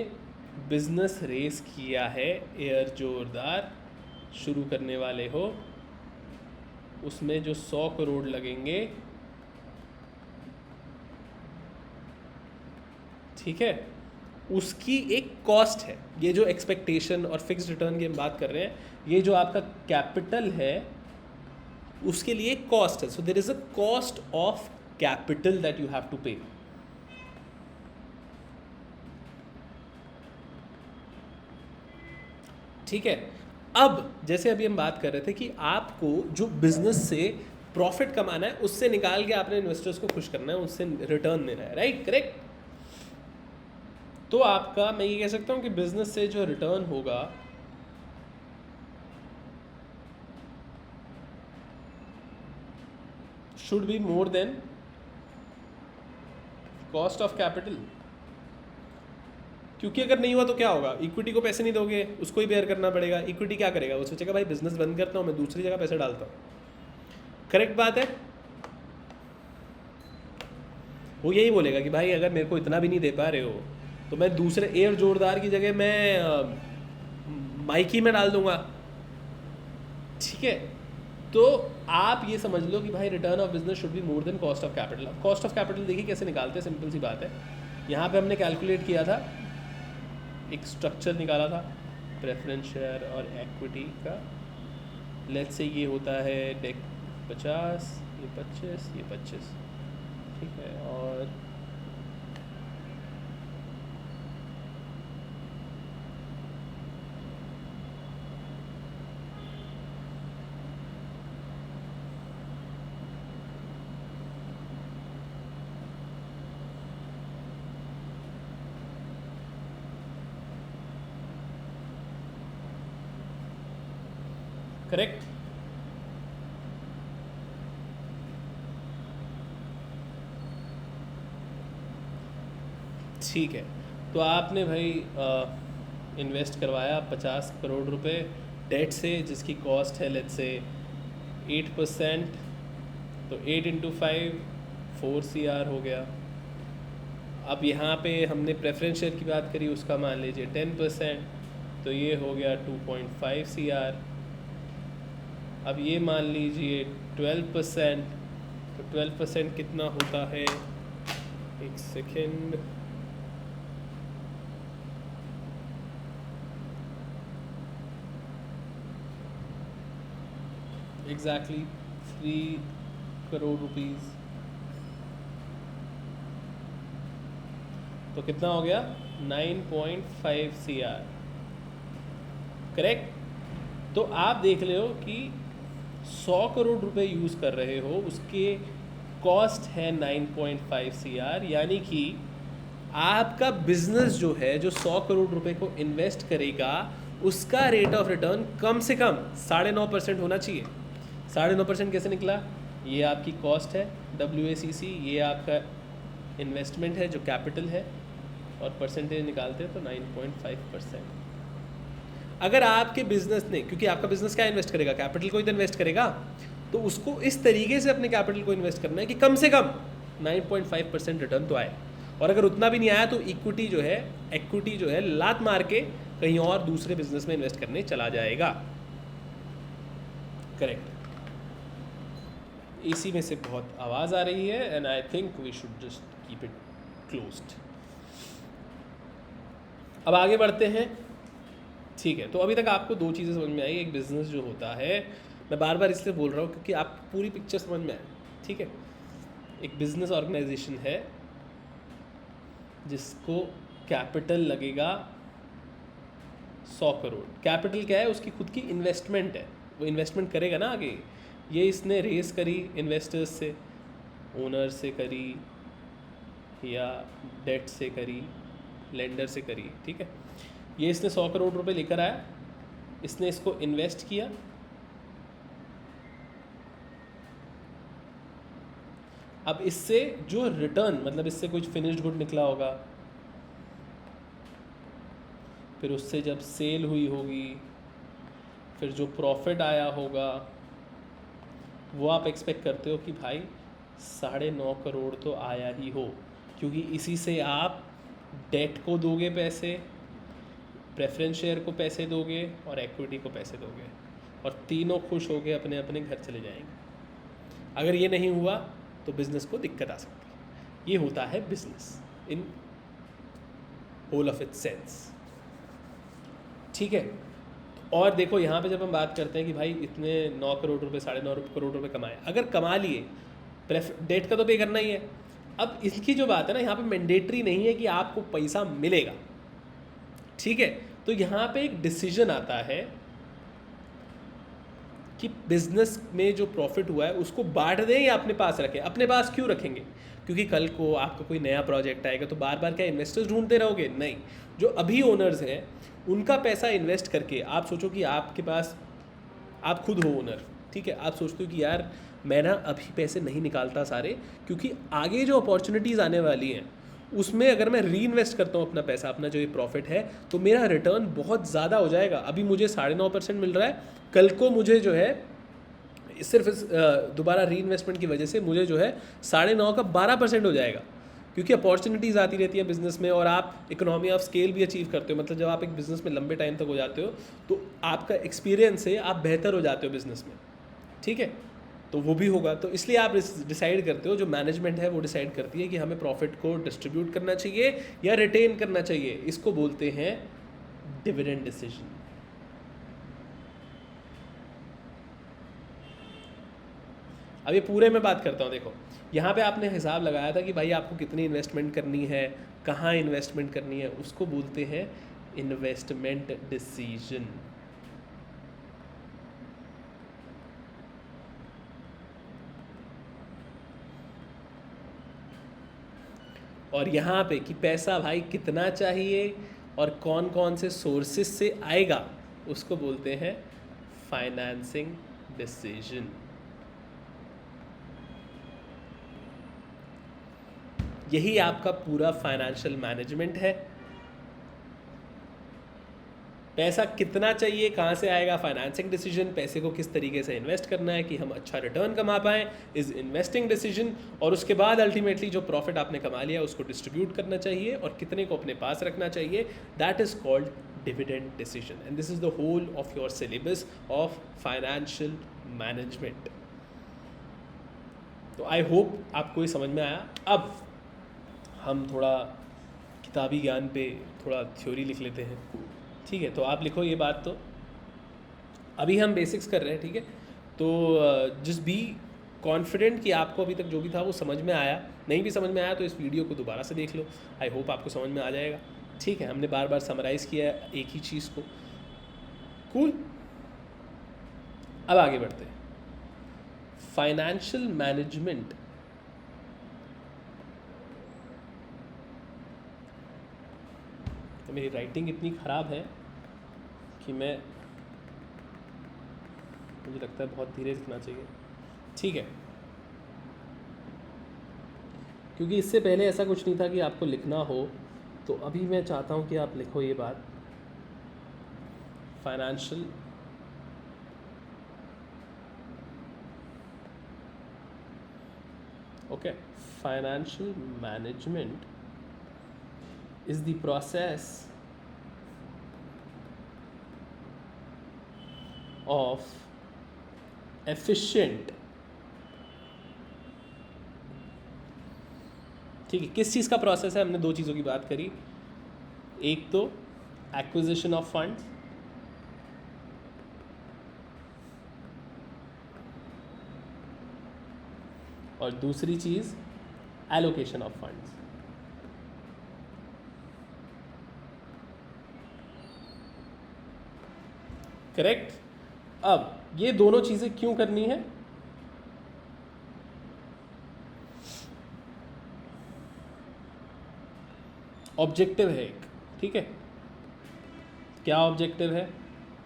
बिजनेस रेस किया है, एयर जोरदार शुरू करने वाले हो, उसमें जो 100 करोड़ लगेंगे, ठीक है, उसकी एक कॉस्ट है। ये जो एक्सपेक्टेशन और फिक्स्ड रिटर्न की हम बात कर रहे हैं, ये जो आपका कैपिटल है उसके लिए एक कॉस्ट है। So there is a cost of capital that you have to pay. ठीक है, अब जैसे अभी हम बात कर रहे थे कि आपको जो बिजनेस से प्रॉफिट कमाना है उससे निकाल के आपने इन्वेस्टर्स को खुश करना है, उससे रिटर्न देना है, राइट? करेक्ट। तो आपका मैं ये कह सकता हूँ कि बिजनेस से जो रिटर्न होगा should be more than cost of capital. क्योंकि अगर नहीं हुआ तो क्या होगा, इक्विटी को पैसे नहीं दोगे, उसको ही बेयर करना पड़ेगा। इक्विटी क्या करेगा, वो सोचेगा भाई बिजनेस बंद करता हूँ, मैं दूसरी जगह पैसे डालता हूँ। करेक्ट बात है। वो यही बोलेगा कि भाई अगर मेरे को इतना भी नहीं दे पा रहे हो तो मैं दूसरे एयर जोरदार की जगह मैं माइकी में डाल दूंगा। ठीक है, तो आप ये समझ लो कि भाई return of business should be more than cost of capital. अब कॉस्ट ऑफ कैपिटल देखिए कैसे निकालते हैं, सिंपल सी बात है। यहाँ पे हमने कैलकुलेट किया था, एक स्ट्रक्चर निकाला था प्रेफरेंस शेयर और इक्विटी का। लेट्स से ये होता है डेक 50, ये 25, ये 25, ठीक है। और करेक्ट, ठीक है। तो आपने भाई इन्वेस्ट करवाया 50 करोड़ रुपए डेट से, जिसकी कॉस्ट है लेट्स से 8%, तो 8 इंटू 5 4 CR हो गया। अब यहाँ पे हमने प्रेफरेंस शेयर की बात करी, उसका मान लीजिए 10%, तो ये हो गया 2.5 CR। अब ये मान लीजिए 12%, तो 12% कितना होता है, एक सेकेंड, एग्जैक्टली 3 करोड़ रुपीस। तो कितना हो गया, 9.5 CR। करेक्ट। तो आप देख ले हो कि 100 करोड़ रुपए यूज़ कर रहे हो, उसके कॉस्ट है 9.5 CR, यानी कि आपका बिजनेस जो है जो 100 करोड़ रुपए को इन्वेस्ट करेगा, उसका रेट ऑफ रिटर्न कम से कम 9.5% होना चाहिए। 9.5% कैसे निकला, ये आपकी कॉस्ट है WACC, ये आपका इन्वेस्टमेंट है जो कैपिटल है, और परसेंटेज निकालते हैं तो 9.5%। अगर आपके बिजनेस ने, क्योंकि आपका बिजनेस क्या इन्वेस्ट करेगा, कैपिटल को ही तो इन्वेस्ट करेगा, तो उसको इस तरीके से अपने कैपिटल को इन्वेस्ट करना है कि कम से कम 9.5% रिटर्न तो आए। और अगर उतना भी नहीं आया तो इक्विटी जो है लात मार के कहीं और दूसरे बिजनेस में इन्वेस्ट करने चला जाएगा। करेक्ट। एसी में से बहुत आवाज़ आ रही है and I think we should just keep it closed. अब आगे बढ़ते हैं। ठीक है, तो अभी तक आपको 2 चीज़ें समझ में आई। एक बिज़नेस जो होता है, मैं बार बार इसलिए बोल रहा हूँ क्योंकि आप पूरी पिक्चर समझ में आए। ठीक है, एक बिज़नेस ऑर्गेनाइजेशन है जिसको कैपिटल लगेगा 100 करोड़। कैपिटल क्या है, उसकी खुद की इन्वेस्टमेंट है, वो इन्वेस्टमेंट करेगा ना आगे। ये इसने रेस करी इन्वेस्टर्स से, ओनर से करी या डेट से करी, लेंडर से करी। ठीक है, ये इसने 100 करोड़ रुपए लेकर आया, इसने इसको इन्वेस्ट किया। अब इससे जो रिटर्न, मतलब इससे कुछ फिनिश्ड गुड निकला होगा, फिर उससे जब सेल हुई होगी, फिर जो प्रॉफिट आया होगा, वो आप एक्सपेक्ट करते हो कि भाई 9.5 करोड़ तो आया ही हो, क्योंकि इसी से आप डेट को दोगे पैसे, प्रेफरेंस शेयर को पैसे दोगे और इक्विटी को पैसे दोगे, और तीनों खुश होके अपने अपने घर चले जाएंगे। अगर ये नहीं हुआ तो बिज़नेस को दिक्कत आ सकती है। ये होता है business in whole of its sense. ठीक है, और देखो यहाँ पे जब हम बात करते हैं कि भाई इतने 9 करोड़ रुपए 9.5 करोड़ रुपए कमाए, अगर कमा लिए, डेट का तो पे करना ही है। अब इसकी जो बात है ना, यहाँ पे मैंडेटरी नहीं है कि आपको पैसा मिलेगा। ठीक है, तो यहाँ पे एक डिसीजन आता है कि बिजनेस में जो प्रॉफिट हुआ है उसको बांट दें या अपने पास रखें। अपने पास क्यों रखेंगे, क्योंकि कल को आपका कोई नया प्रोजेक्ट आएगा तो बार बार क्या इन्वेस्टर्स ढूंढते रहोगे? नहीं, जो अभी ओनर्स हैं उनका पैसा इन्वेस्ट करके आप सोचो कि आपके पास, आप खुद हो ओनर, ठीक है, आप सोचते हो कि यार मैं ना अभी पैसे नहीं निकालता सारे, क्योंकि आगे जो अपॉर्चुनिटीज़ आने वाली हैं उसमें अगर मैं री इन्वेस्ट करता हूँ अपना पैसा, अपना जो ये प्रॉफिट है, तो मेरा रिटर्न बहुत ज़्यादा हो जाएगा। अभी मुझे 9.5% मिल रहा है, कल को मुझे जो है सिर्फ इस दोबारा री इन्वेस्टमेंट की वजह से मुझे जो है 9.5 का 12% हो जाएगा, क्योंकि अपॉर्चुनिटीज़ आती रहती है बिज़नेस में और आप इकोनॉमी ऑफ स्केल भी अचीव करते हो। मतलब जब आप एक बिज़नेस में लंबे टाइम तक हो जाते हो तो आपका एक्सपीरियंस से आप बेहतर हो जाते हो बिज़नेस में, ठीक है, तो वो भी होगा। तो इसलिए आप डिसाइड करते हो, जो मैनेजमेंट है वो डिसाइड करती है कि हमें प्रॉफिट को डिस्ट्रीब्यूट करना चाहिए या रिटेन करना चाहिए। इसको बोलते हैं डिविडेंड डिसीजन। अब ये पूरे में बात करता हूँ। देखो यहाँ पे आपने हिसाब लगाया था कि भाई आपको कितनी इन्वेस्टमेंट करनी है, कहाँ इन्वेस्टमेंट करनी है, उसको बोलते हैं इन्वेस्टमेंट डिसीजन। और यहाँ पे कि पैसा भाई कितना चाहिए और कौन कौन से सोर्सेस से आएगा, उसको बोलते हैं फाइनेंसिंग डिसीजन। यही आपका पूरा फाइनेंशियल मैनेजमेंट है। पैसा कितना चाहिए, कहाँ से आएगा, फाइनेंसिंग डिसीजन। पैसे को किस तरीके से इन्वेस्ट करना है कि हम अच्छा रिटर्न कमा पाएँ, इज इन्वेस्टिंग डिसीजन। और उसके बाद अल्टीमेटली जो प्रॉफिट आपने कमा लिया उसको डिस्ट्रीब्यूट करना चाहिए और कितने को अपने पास रखना चाहिए, that is called dividend decision. And this is the whole of your syllabus of financial management. तो आई होप आपको ये समझ में आया। अब हम थोड़ा किताबी ज्ञान पे थोड़ा थ्योरी लिख लेते हैं, ठीक है। तो आप लिखो ये बात। तो अभी हम बेसिक्स कर रहे हैं, ठीक है। तो जिस भी कॉन्फिडेंट कि आपको अभी तक जो भी था वो समझ में आया, नहीं भी समझ में आया तो इस वीडियो को दोबारा से देख लो, आई होप आपको समझ में आ जाएगा, ठीक है। हमने बार बार समराइज़ किया है एक ही चीज़ को। कूल। अब आगे बढ़ते हैं। फाइनेंशियल मैनेजमेंट तो मेरी राइटिंग इतनी ख़राब है कि मुझे लगता है बहुत धीरे लिखना चाहिए, ठीक है, क्योंकि इससे पहले ऐसा कुछ नहीं था कि आपको लिखना हो। तो अभी मैं चाहता हूँ कि आप लिखो ये बात, financial okay, financial management is the process of efficient, ठीक है। किस चीज़ का प्रोसेस है? हमने दो चीज़ों की बात करी, एक तो एक्विजिशन ऑफ फंड्स और दूसरी चीज़ एलोकेशन ऑफ फंड्स। करेक्ट। अब ये दोनों चीज़ें क्यों करनी है? ऑब्जेक्टिव है एक, ठीक है। क्या ऑब्जेक्टिव है?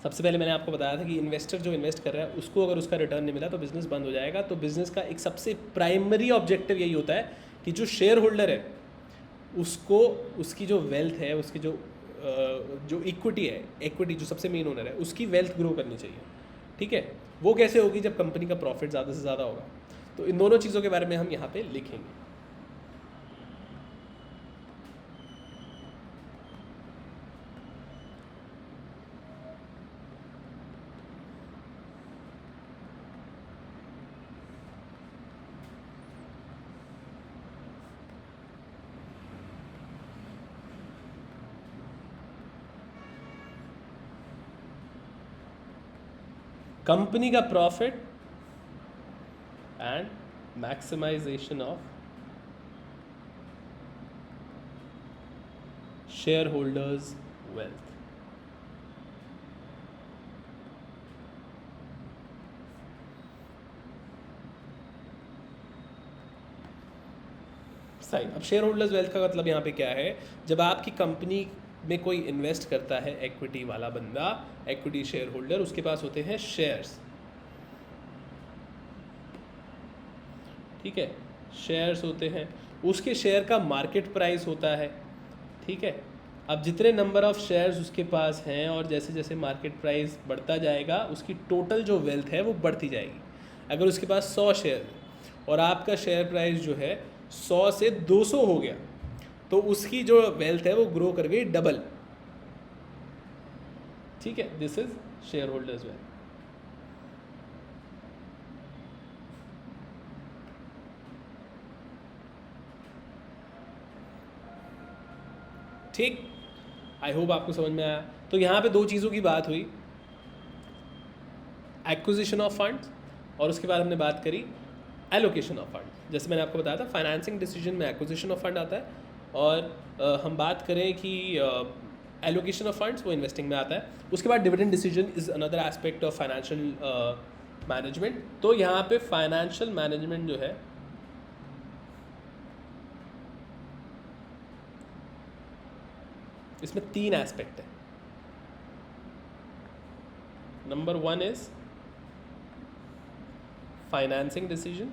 सबसे पहले मैंने आपको बताया था कि इन्वेस्टर जो इन्वेस्ट कर रहा है उसको अगर उसका रिटर्न नहीं मिला तो बिज़नेस बंद हो जाएगा। तो बिज़नेस का एक सबसे प्राइमरी ऑब्जेक्टिव यही होता है कि जो शेयर होल्डर है उसको उसकी जो वेल्थ है, उसकी जो इक्विटी है, इक्विटी जो सबसे मेन ओनर है उसकी वेल्थ ग्रो करनी चाहिए, ठीक है। वो कैसे होगी? जब कंपनी का प्रॉफिट ज़्यादा से ज़्यादा होगा। तो इन दोनों चीज़ों के बारे में हम यहाँ पे लिखेंगे। कंपनी का profit and maximization of share holders wealth. सही। अब शेयर होल्डर्स वेल्थ का मतलब यहाँ पे क्या है, जब आपकी कंपनी में कोई इन्वेस्ट करता है, इक्विटी वाला बंदा, इक्विटी शेयर होल्डर, उसके पास होते हैं शेयर्स, ठीक है, शेयर्स होते हैं, उसके शेयर का मार्केट प्राइस होता है, ठीक है। अब जितने नंबर ऑफ शेयर्स उसके पास हैं और जैसे जैसे मार्केट प्राइस बढ़ता जाएगा उसकी टोटल जो वेल्थ है वो बढ़ती जाएगी। अगर उसके पास 100 शेयर है और आपका शेयर प्राइस जो है 100 से 200 हो गया तो उसकी जो वेल्थ है वो ग्रो कर गई डबल, ठीक है। This is share holders wealth. ठीक, आई होप आपको समझ में आया। तो यहाँ पे दो चीज़ों की बात हुई, एक्विजिशन ऑफ फंड्स और उसके बाद हमने बात करी एलोकेशन ऑफ फंड। जैसे मैंने आपको बताया था फाइनेंसिंग डिसीजन में एक्विजिशन ऑफ फंड आता है और हम बात करें कि एलोकेशन ऑफ फंड्स वो इन्वेस्टिंग में आता है। उसके बाद dividend decision is another aspect of financial management. तो यहाँ पे फाइनेंशियल मैनेजमेंट जो है इसमें 3 एस्पेक्ट है। नंबर 1 इज फाइनेंसिंग डिसीजन,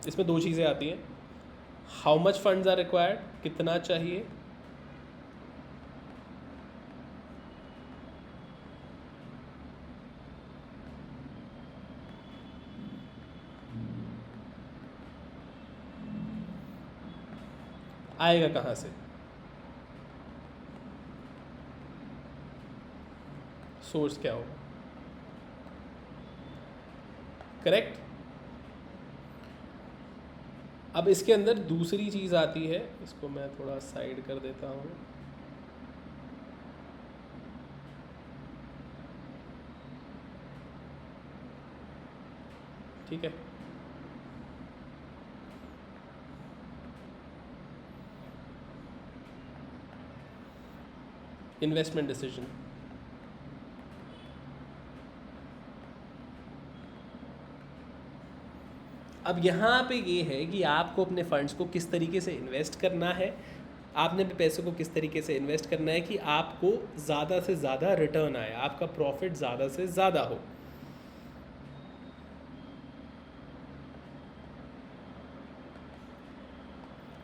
इसमें 2 चीज़ें आती हैं, how much funds are required, कितना चाहिए, आएगा कहाँ से, सोर्स क्या होगा, करेक्ट। अब इसके अंदर दूसरी चीज़ आती है, इसको मैं थोड़ा साइड कर देता हूँ, ठीक है। इन्वेस्टमेंट डिसीजन, अब यहाँ पे ये है कि आपको अपने फंड्स को किस तरीके से इन्वेस्ट करना है, आपने अपने पैसों को किस तरीके से इन्वेस्ट करना है कि आपको ज़्यादा से ज़्यादा रिटर्न आए, आपका प्रॉफिट ज़्यादा से ज़्यादा हो।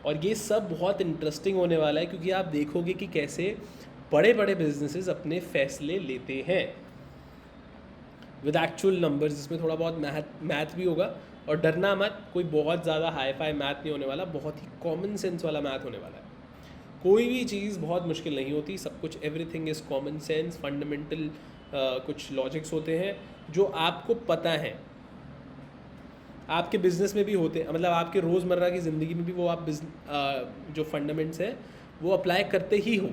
और ये सब बहुत इंटरेस्टिंग होने वाला है क्योंकि आप देखोगे कि कैसे बड़े बड़े बिजनेसेस अपने फैसले लेते हैं विद एक्चुअल नंबर्स, जिसमें थोड़ा बहुत मैथ भी होगा। और डरना मत, कोई बहुत ज़्यादा हाई फाई मैथ नहीं होने वाला, बहुत ही कॉमन सेंस वाला मैथ होने वाला है। कोई भी चीज़ बहुत मुश्किल नहीं होती, सब कुछ everything is common sense, fundamental कुछ लॉजिक्स होते हैं जो आपको पता है, आपके बिजनेस में भी होते हैं, मतलब आपके रोज़मर्रा की ज़िंदगी में भी वो आप जो फंडामेंट्स हैं वो अप्लाई करते ही हो।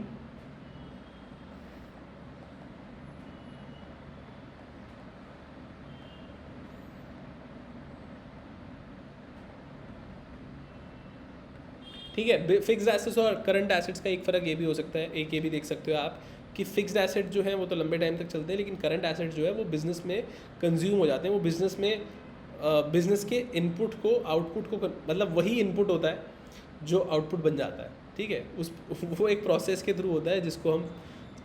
ठीक है। फिक्स्ड एसेट्स और करंट एसेट्स का एक फ़र्क ये भी हो सकता है, एक ये भी देख सकते हो आप कि फिक्स्ड एसेट जो है वो तो लंबे टाइम तक चलते हैं, लेकिन करंट एसेट जो है वो बिज़नेस में कंज्यूम हो जाते हैं। वो बिज़नेस में बिज़नेस के इनपुट को आउटपुट को मतलब वही इनपुट होता है जो आउटपुट बन जाता है, ठीक है। उस वो एक प्रोसेस के थ्रू होता है जिसको हम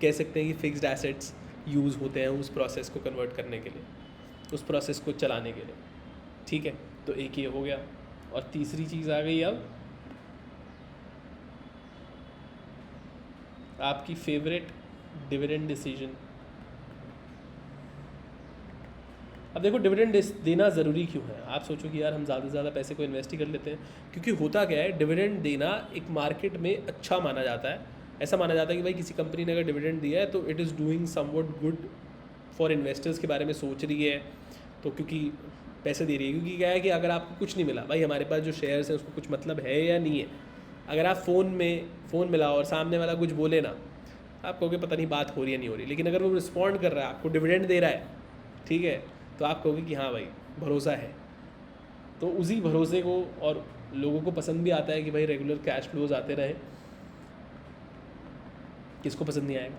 कह सकते हैं कि फिक्स्ड एसेट्स यूज़ होते हैं उस प्रोसेस को कन्वर्ट करने के लिए, उस प्रोसेस को चलाने के लिए, ठीक है। तो एक ये हो गया और तीसरी चीज़ आ गई अब आपकी फेवरेट डिविडेंड डिसीजन। अब देखो डिविडेंड देना ज़रूरी क्यों है, आप सोचो कि यार हम ज़्यादा से ज़्यादा पैसे को इन्वेस्ट ही कर लेते हैं, क्योंकि होता क्या है, डिविडेंड देना एक मार्केट में अच्छा माना जाता है। ऐसा माना जाता है कि भाई किसी कंपनी ने अगर डिविडेंड दिया है तो it is doing somewhat good for investors के बारे में सोच रही है, तो क्योंकि पैसे दे रही है। क्योंकि क्या है कि अगर आपको कुछ नहीं मिला, भाई हमारे पास जो शेयर्स हैं उसको कुछ मतलब है या नहीं है, अगर आप फ़ोन मिलाओ और सामने वाला कुछ बोले ना, आप कहोगे पता नहीं बात हो रही है नहीं हो रही, लेकिन अगर वो रिस्पॉन्ड कर रहा है, आपको डिविडेंड दे रहा है, ठीक है, तो आप कहोगे कि हाँ भाई भरोसा है। तो उसी भरोसे को और लोगों को पसंद भी आता है कि भाई रेगुलर कैश फ्लोज आते रहे, किसको पसंद नहीं आएगा।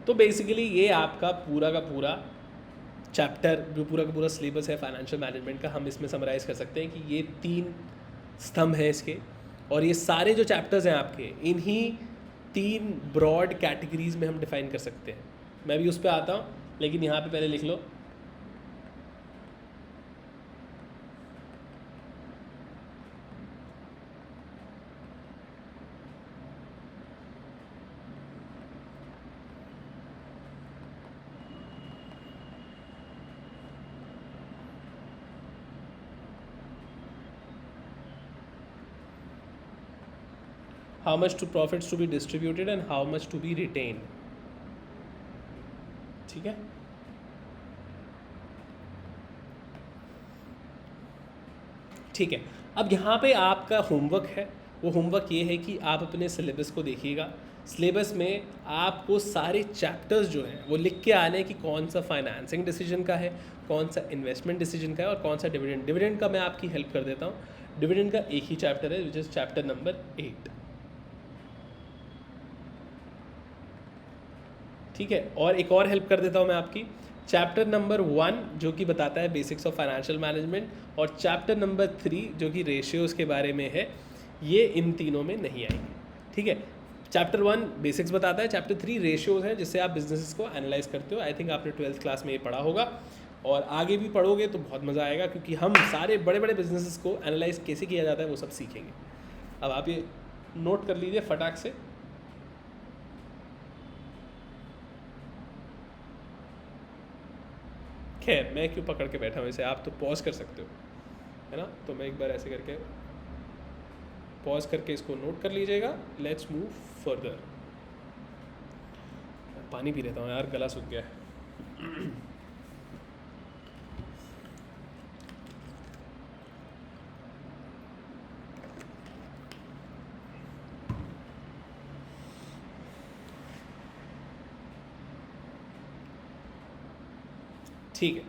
तो बेसिकली ये आपका पूरा का पूरा चैप्टर, जो पूरा का पूरा सिलेबस है फाइनेंशियल मैनेजमेंट का, हम इसमें समराइज़ कर सकते हैं कि ये 3 स्तंभ हैं इसके, और ये सारे जो चैप्टर्स हैं आपके, इन्हीं 3 ब्रॉड कैटेगरीज में हम डिफाइन कर सकते हैं। मैं भी उस पर आता हूँ, लेकिन यहाँ पे पहले लिख लो how much to profits to be distributed and how much to be retained। ठीक है, ठीक है। अब यहाँ पे आपका होमवर्क है, वो होमवर्क ये है कि आप अपने सिलेबस को देखिएगा। सिलेबस में आपको सारे चैप्टर्स जो हैं वो लिख के आने हैं कि कौन सा फाइनेंसिंग डिसीजन का है, कौन सा इन्वेस्टमेंट डिसीजन का है, और कौन सा डिविडेंड। डिविडेंड का मैं आपकी हेल्प कर देता हूँ। डिविडेंड का एक ही चैप्टर है, विच इज़ चैप्टर नंबर 8। ठीक है, और एक और हेल्प कर देता हूँ मैं आपकी, चैप्टर नंबर 1 जो कि बताता है बेसिक्स ऑफ फाइनेंशियल मैनेजमेंट, और चैप्टर नंबर 3 जो कि रेशियोज़ के बारे में है। ये इन तीनों में नहीं आएंगे। ठीक है, चैप्टर 1 बेसिक्स बताता है, चैप्टर 3 रेशियोज़ है जिससे आप बिजनेसेस को एनालाइज करते हो। आई थिंक आपने 12th क्लास में ये पढ़ा होगा, और आगे भी पढ़ोगे तो बहुत मज़ा आएगा, क्योंकि हम सारे बड़े बड़े बिजनेसेस को एनालाइज कैसे किया जाता है वो सब सीखेंगे। अब आप ये नोट कर लीजिए फटाक से। खैर, मैं क्यों पकड़ के बैठा हूँ इसे, आप तो पॉज कर सकते हो, है ना। तो मैं एक बार ऐसे करके पॉज करके इसको नोट कर लीजिएगा। Let's move further. पानी पी लेता हूँ यार, गला सूख गया है। ठीक है,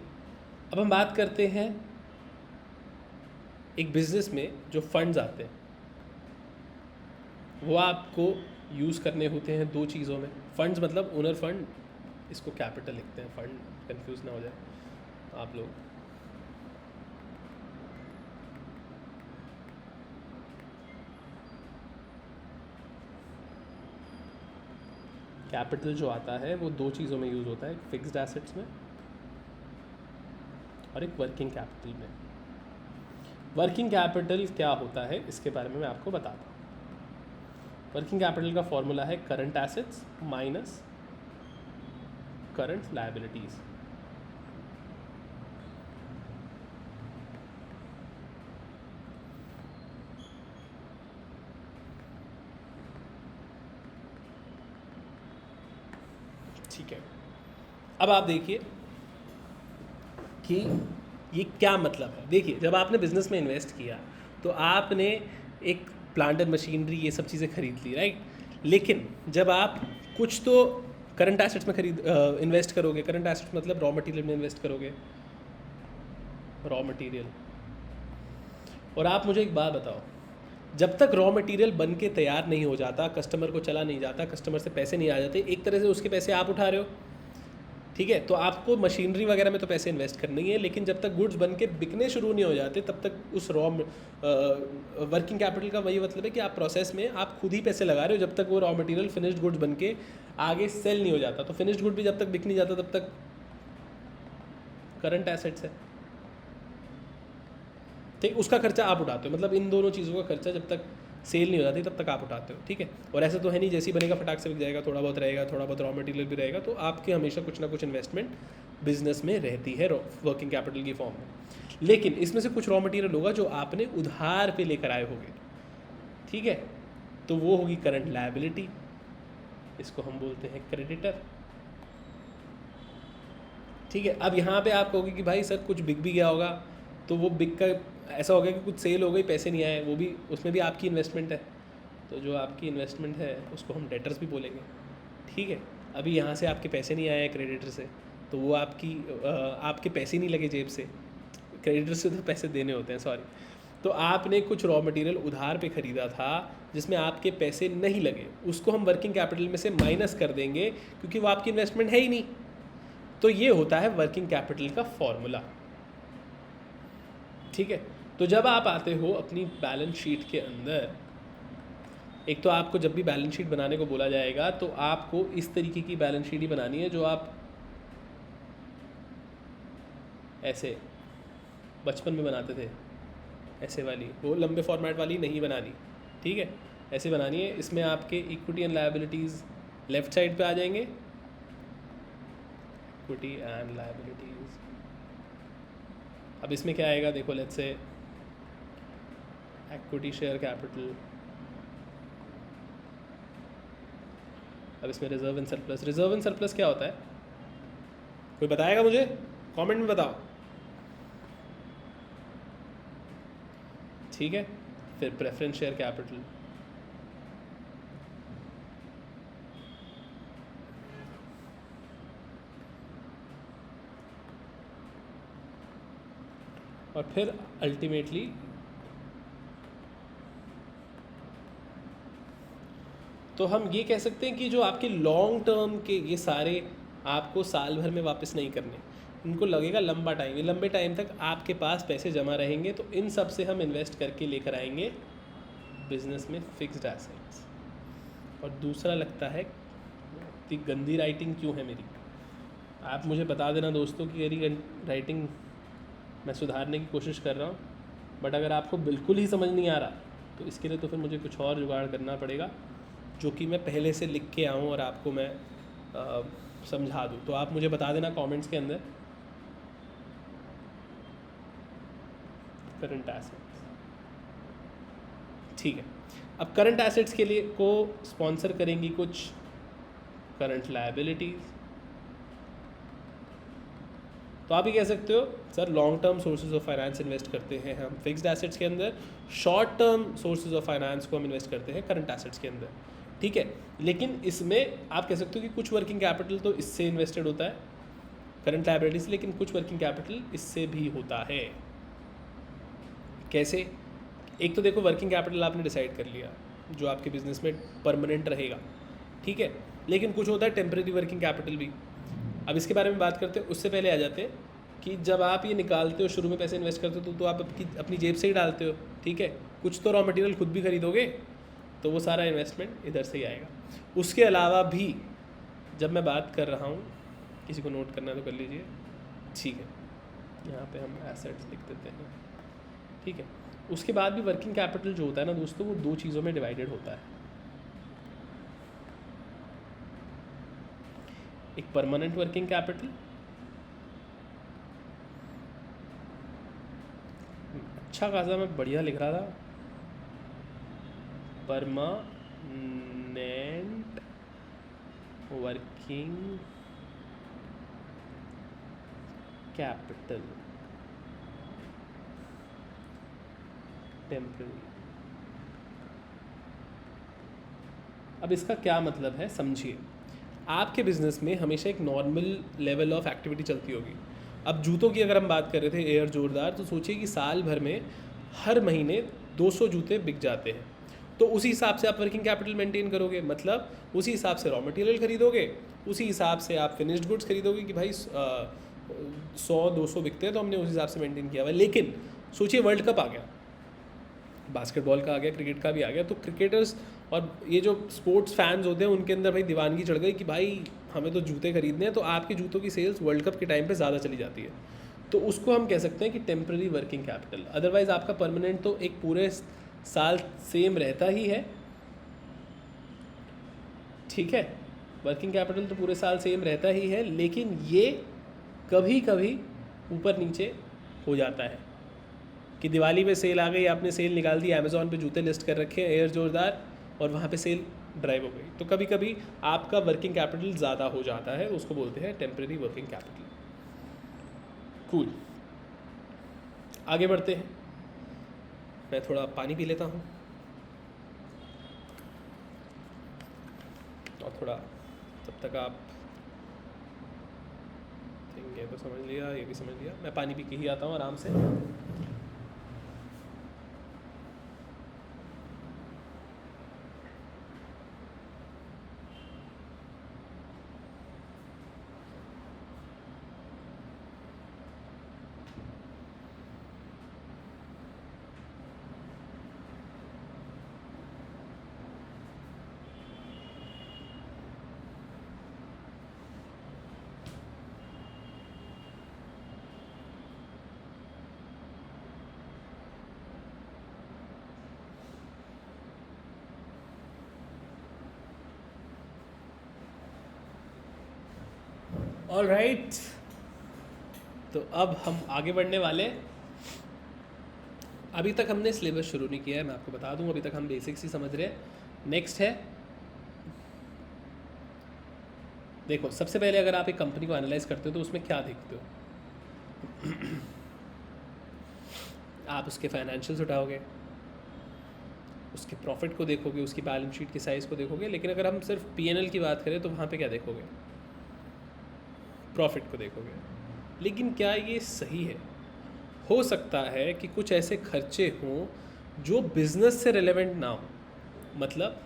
अब हम बात करते हैं एक बिजनेस में जो फंड्स आते हैं, वो आपको यूज़ करने होते हैं 2 चीज़ों में। फंड्स मतलब ओनर फंड, इसको कैपिटल लिखते हैं, फंड कंफ्यूज ना हो जाए आप लोग। कैपिटल जो आता है वो 2 चीज़ों में यूज़ होता है, एक फिक्स्ड एसेट्स में और एक वर्किंग कैपिटल में। वर्किंग कैपिटल क्या होता है इसके बारे में मैं आपको बताता हूँ। वर्किंग कैपिटल का फॉर्मूला है current assets minus current liabilities. ठीक है, अब आप देखिए कि ये क्या मतलब है। देखिए, जब आपने बिज़नेस में इन्वेस्ट किया तो आपने एक प्लांट एंड मशीनरी ये सब चीज़ें खरीद ली, राइट। लेकिन जब आप कुछ तो करंट एसेट्स में इन्वेस्ट करोगे, करंट एसेट्स मतलब रॉ मटेरियल में इन्वेस्ट करोगे, रॉ मटेरियल। और आप मुझे एक बात बताओ, जब तक रॉ मटेरियल बन के तैयार नहीं हो जाता, कस्टमर को चला नहीं जाता, कस्टमर से पैसे नहीं आ जाते, एक तरह से उसके पैसे आप उठा रहे हो, ठीक है। तो आपको मशीनरी वगैरह में तो पैसे इन्वेस्ट करने ही है, लेकिन जब तक गुड्स बन के बिकने शुरू नहीं हो जाते तब तक उस वर्किंग कैपिटल का वही मतलब है कि आप प्रोसेस में आप खुद ही पैसे लगा रहे हो जब तक वो रॉ मटेरियल फिनिश्ड गुड्स बन के आगे सेल नहीं हो जाता। तो फिनिश्ड गुड भी जब तक बिक नहीं जाता तब तक करंट एसेट्स है, ठीक। उसका खर्चा आप उठाते हो, मतलब इन दोनों चीज़ों का खर्चा जब तक सेल नहीं हो जाती तब तक आप उठाते हो, ठीक है। और ऐसा तो है नहीं जैसे ही बनेगा फटाक से बिक जाएगा, थोड़ा बहुत रहेगा, थोड़ा बहुत रॉ मटेरियल भी रहेगा। तो आपके हमेशा कुछ ना कुछ इन्वेस्टमेंट बिजनेस में रहती है वर्किंग कैपिटल की फॉर्म में। लेकिन इसमें से कुछ रॉ मटेरियल होगा जो आपने उधार पे लेकर आए होंगे, ठीक है, तो वो होगी करंट लायबिलिटी, इसको हम बोलते हैं क्रेडिटर, ठीक है। अब यहाँ पे आप कहोगे कि भाई सर कुछ बिक भी गया होगा, तो वो बिक का ऐसा हो गया कि कुछ सेल हो गई, पैसे नहीं आए, वो भी उसमें भी आपकी इन्वेस्टमेंट है, तो जो आपकी इन्वेस्टमेंट है उसको हम डेटर्स भी बोलेंगे, ठीक है। अभी यहाँ से आपके पैसे नहीं आए हैं क्रेडिटर से, तो वो आपके पैसे नहीं लगे जेब से, क्रेडिटर से तो पैसे देने होते हैं, सॉरी। तो आपने कुछ रॉ मटेरियल उधार पे ख़रीदा था, जिसमें आपके पैसे नहीं लगे, उसको हम वर्किंग कैपिटल में से माइनस कर देंगे, क्योंकि वो आपकी इन्वेस्टमेंट है ही नहीं। तो ये होता है वर्किंग कैपिटल का फॉर्मूला। ठीक है, तो जब आप आते हो अपनी बैलेंस शीट के अंदर, एक तो आपको जब भी बैलेंस शीट बनाने को बोला जाएगा तो आपको इस तरीके की बैलेंस शीट ही बनानी है, जो आप ऐसे बचपन में बनाते थे, ऐसे वाली, वो लंबे फॉर्मेट वाली नहीं बनानी। ठीक है, ऐसे बनानी है। इसमें आपके equity and liabilities left side पे आ जाएंगे, इक्विटी एंड लायबिलिटीज़। अब इसमें क्या आएगा, देखो, let's say equity share capital. अब इसमें reserve and surplus. Reserve and surplus क्या होता है, कोई बताएगा मुझे? कमेंट में बताओ। ठीक है, फिर प्रेफरेंस शेयर कैपिटल, और फिर अल्टीमेटली तो हम ये कह सकते हैं कि जो आपके लॉन्ग टर्म के ये सारे आपको साल भर में वापस नहीं करने, इनको लगेगा लंबा टाइम, ये लंबे टाइम तक आपके पास पैसे जमा रहेंगे। तो इन सब से हम इन्वेस्ट करके लेकर आएंगे बिजनेस में फिक्स्ड एसेट्स। और दूसरा लगता है, इतनी गंदी राइटिंग क्यों है मेरी, आप मुझे बता देना दोस्तों कि मेरी राइटिंग मैं सुधारने की कोशिश कर रहा हूँ, बट अगर आपको बिल्कुल ही समझ नहीं आ रहा तो इसके लिए तो फिर मुझे कुछ और जुगाड़ करना पड़ेगा, जो कि मैं पहले से लिख के आऊँ और आपको मैं समझा दूँ। तो आप मुझे बता देना कमेंट्स के अंदर। करंट एसेट्स, ठीक है। अब करंट एसेट्स के लिए को स्पॉन्सर करेंगी कुछ करंट लायबिलिटीज़। तो आप ये कह सकते हो sir long term sources of finance invest करते हैं हम फिक्स्ड एसेट्स के अंदर, short term sources of finance को हम इन्वेस्ट करते हैं करंट एसेट्स के अंदर। ठीक है, लेकिन इसमें आप कह सकते हो कि कुछ वर्किंग कैपिटल तो इससे इन्वेस्टेड होता है करंट लायबिलिटीज, लेकिन कुछ वर्किंग कैपिटल इससे भी होता है। कैसे? एक तो देखो, वर्किंग कैपिटल आपने डिसाइड कर लिया जो आपके बिजनेस में परमानेंट रहेगा, ठीक है, लेकिन कुछ होता है टेम्परेरी वर्किंग कैपिटल भी। अब इसके बारे में बात करते हैं, उससे पहले आ जाते हैं कि जब आप ये निकालते हो, शुरू में पैसे इन्वेस्ट करते हो तो आप अपनी जेब से ही डालते हो, ठीक है, कुछ तो रॉ मटेरियल खुद भी खरीदोगे, तो वो सारा इन्वेस्टमेंट इधर से ही आएगा। उसके अलावा भी जब मैं बात कर रहा हूँ, किसी को नोट करना है तो कर लीजिए, ठीक है, यहाँ पे हम एसेट्स लिख देते हैं, ठीक है। उसके बाद भी वर्किंग कैपिटल जो होता है ना दोस्तों, वो दो चीज़ों में डिवाइडेड होता है, एक परमानेंट वर्किंग कैपिटल, अच्छा खासा मैं बढ़िया लिख रहा था, परमानेंट वर्किंग कैपिटल, टेम्पररी। अब इसका क्या मतलब है समझिए। आपके बिजनेस में हमेशा एक नॉर्मल लेवल ऑफ एक्टिविटी चलती होगी। अब जूतों की अगर हम बात कर रहे थे एयर जोरदार, तो सोचिए कि साल भर में हर महीने 200 जूते बिक जाते हैं, तो उसी हिसाब से आप वर्किंग कैपिटल मेंटेन करोगे, मतलब उसी हिसाब से रॉ मटेरियल खरीदोगे, उसी हिसाब से आप फिनिश्ड गुड्स खरीदोगे कि भाई 100-200 बिकते हैं तो हमने उस हिसाब से मेंटेन किया हुआ है। लेकिन सोचिए वर्ल्ड कप आ गया, बास्केटबॉल का आ गया, क्रिकेट का भी आ गया, तो क्रिकेटर्स और ये जो स्पोर्ट्स फैंस होते हैं उनके अंदर भाई दीवानगी चढ़ गई कि भाई हमें तो जूते खरीदने हैं, तो आपके जूतों की सेल्स वर्ल्ड कप के टाइम पे ज़्यादा चली जाती है, तो उसको हम कह सकते हैं कि टेम्पररी वर्किंग कैपिटल। अदरवाइज़ आपका परमानेंट तो एक पूरे साल सेम रहता ही है, ठीक है, वर्किंग कैपिटल तो पूरे साल सेम रहता ही है, लेकिन ये कभी कभी ऊपर नीचे हो जाता है कि दिवाली पे सेल आ गई, आपने सेल निकाल दी, अमेज़ॉन पे जूते लिस्ट कर रखे हैं एयर जोरदार, और वहाँ पे सेल ड्राइव हो गई, तो कभी कभी आपका वर्किंग कैपिटल ज़्यादा हो जाता है, उसको बोलते हैं टेम्परेरी वर्किंग कैपिटल। कूल, आगे बढ़ते हैं, मैं थोड़ा पानी पी लेता हूँ और थोड़ा, तब तक आप ये तो समझ लिया, ये भी समझ लिया, मैं पानी पी के ही आता हूँ आराम से। ऑल राइट, तो अब हम आगे बढ़ने वाले हैं। अभी तक हमने सिलेबस शुरू नहीं किया है, मैं आपको बता दूं, अभी तक हम बेसिक्स ही समझ रहे हैं। नेक्स्ट है, देखो सबसे पहले अगर आप एक कंपनी को एनालाइज करते हो तो उसमें क्या देखते हो? आप उसके फाइनेंशियल्स उठाओगे, उसके प्रॉफिट को देखोगे, उसकी बैलेंस शीट के साइज़ को देखोगे, लेकिन अगर हम सिर्फ पीएनएल की बात करें तो वहाँ पे क्या देखोगे? प्रॉफिट को देखोगे। लेकिन क्या ये सही है? हो सकता है कि कुछ ऐसे खर्चे हों जो बिज़नेस से रिलेवेंट ना हो। मतलब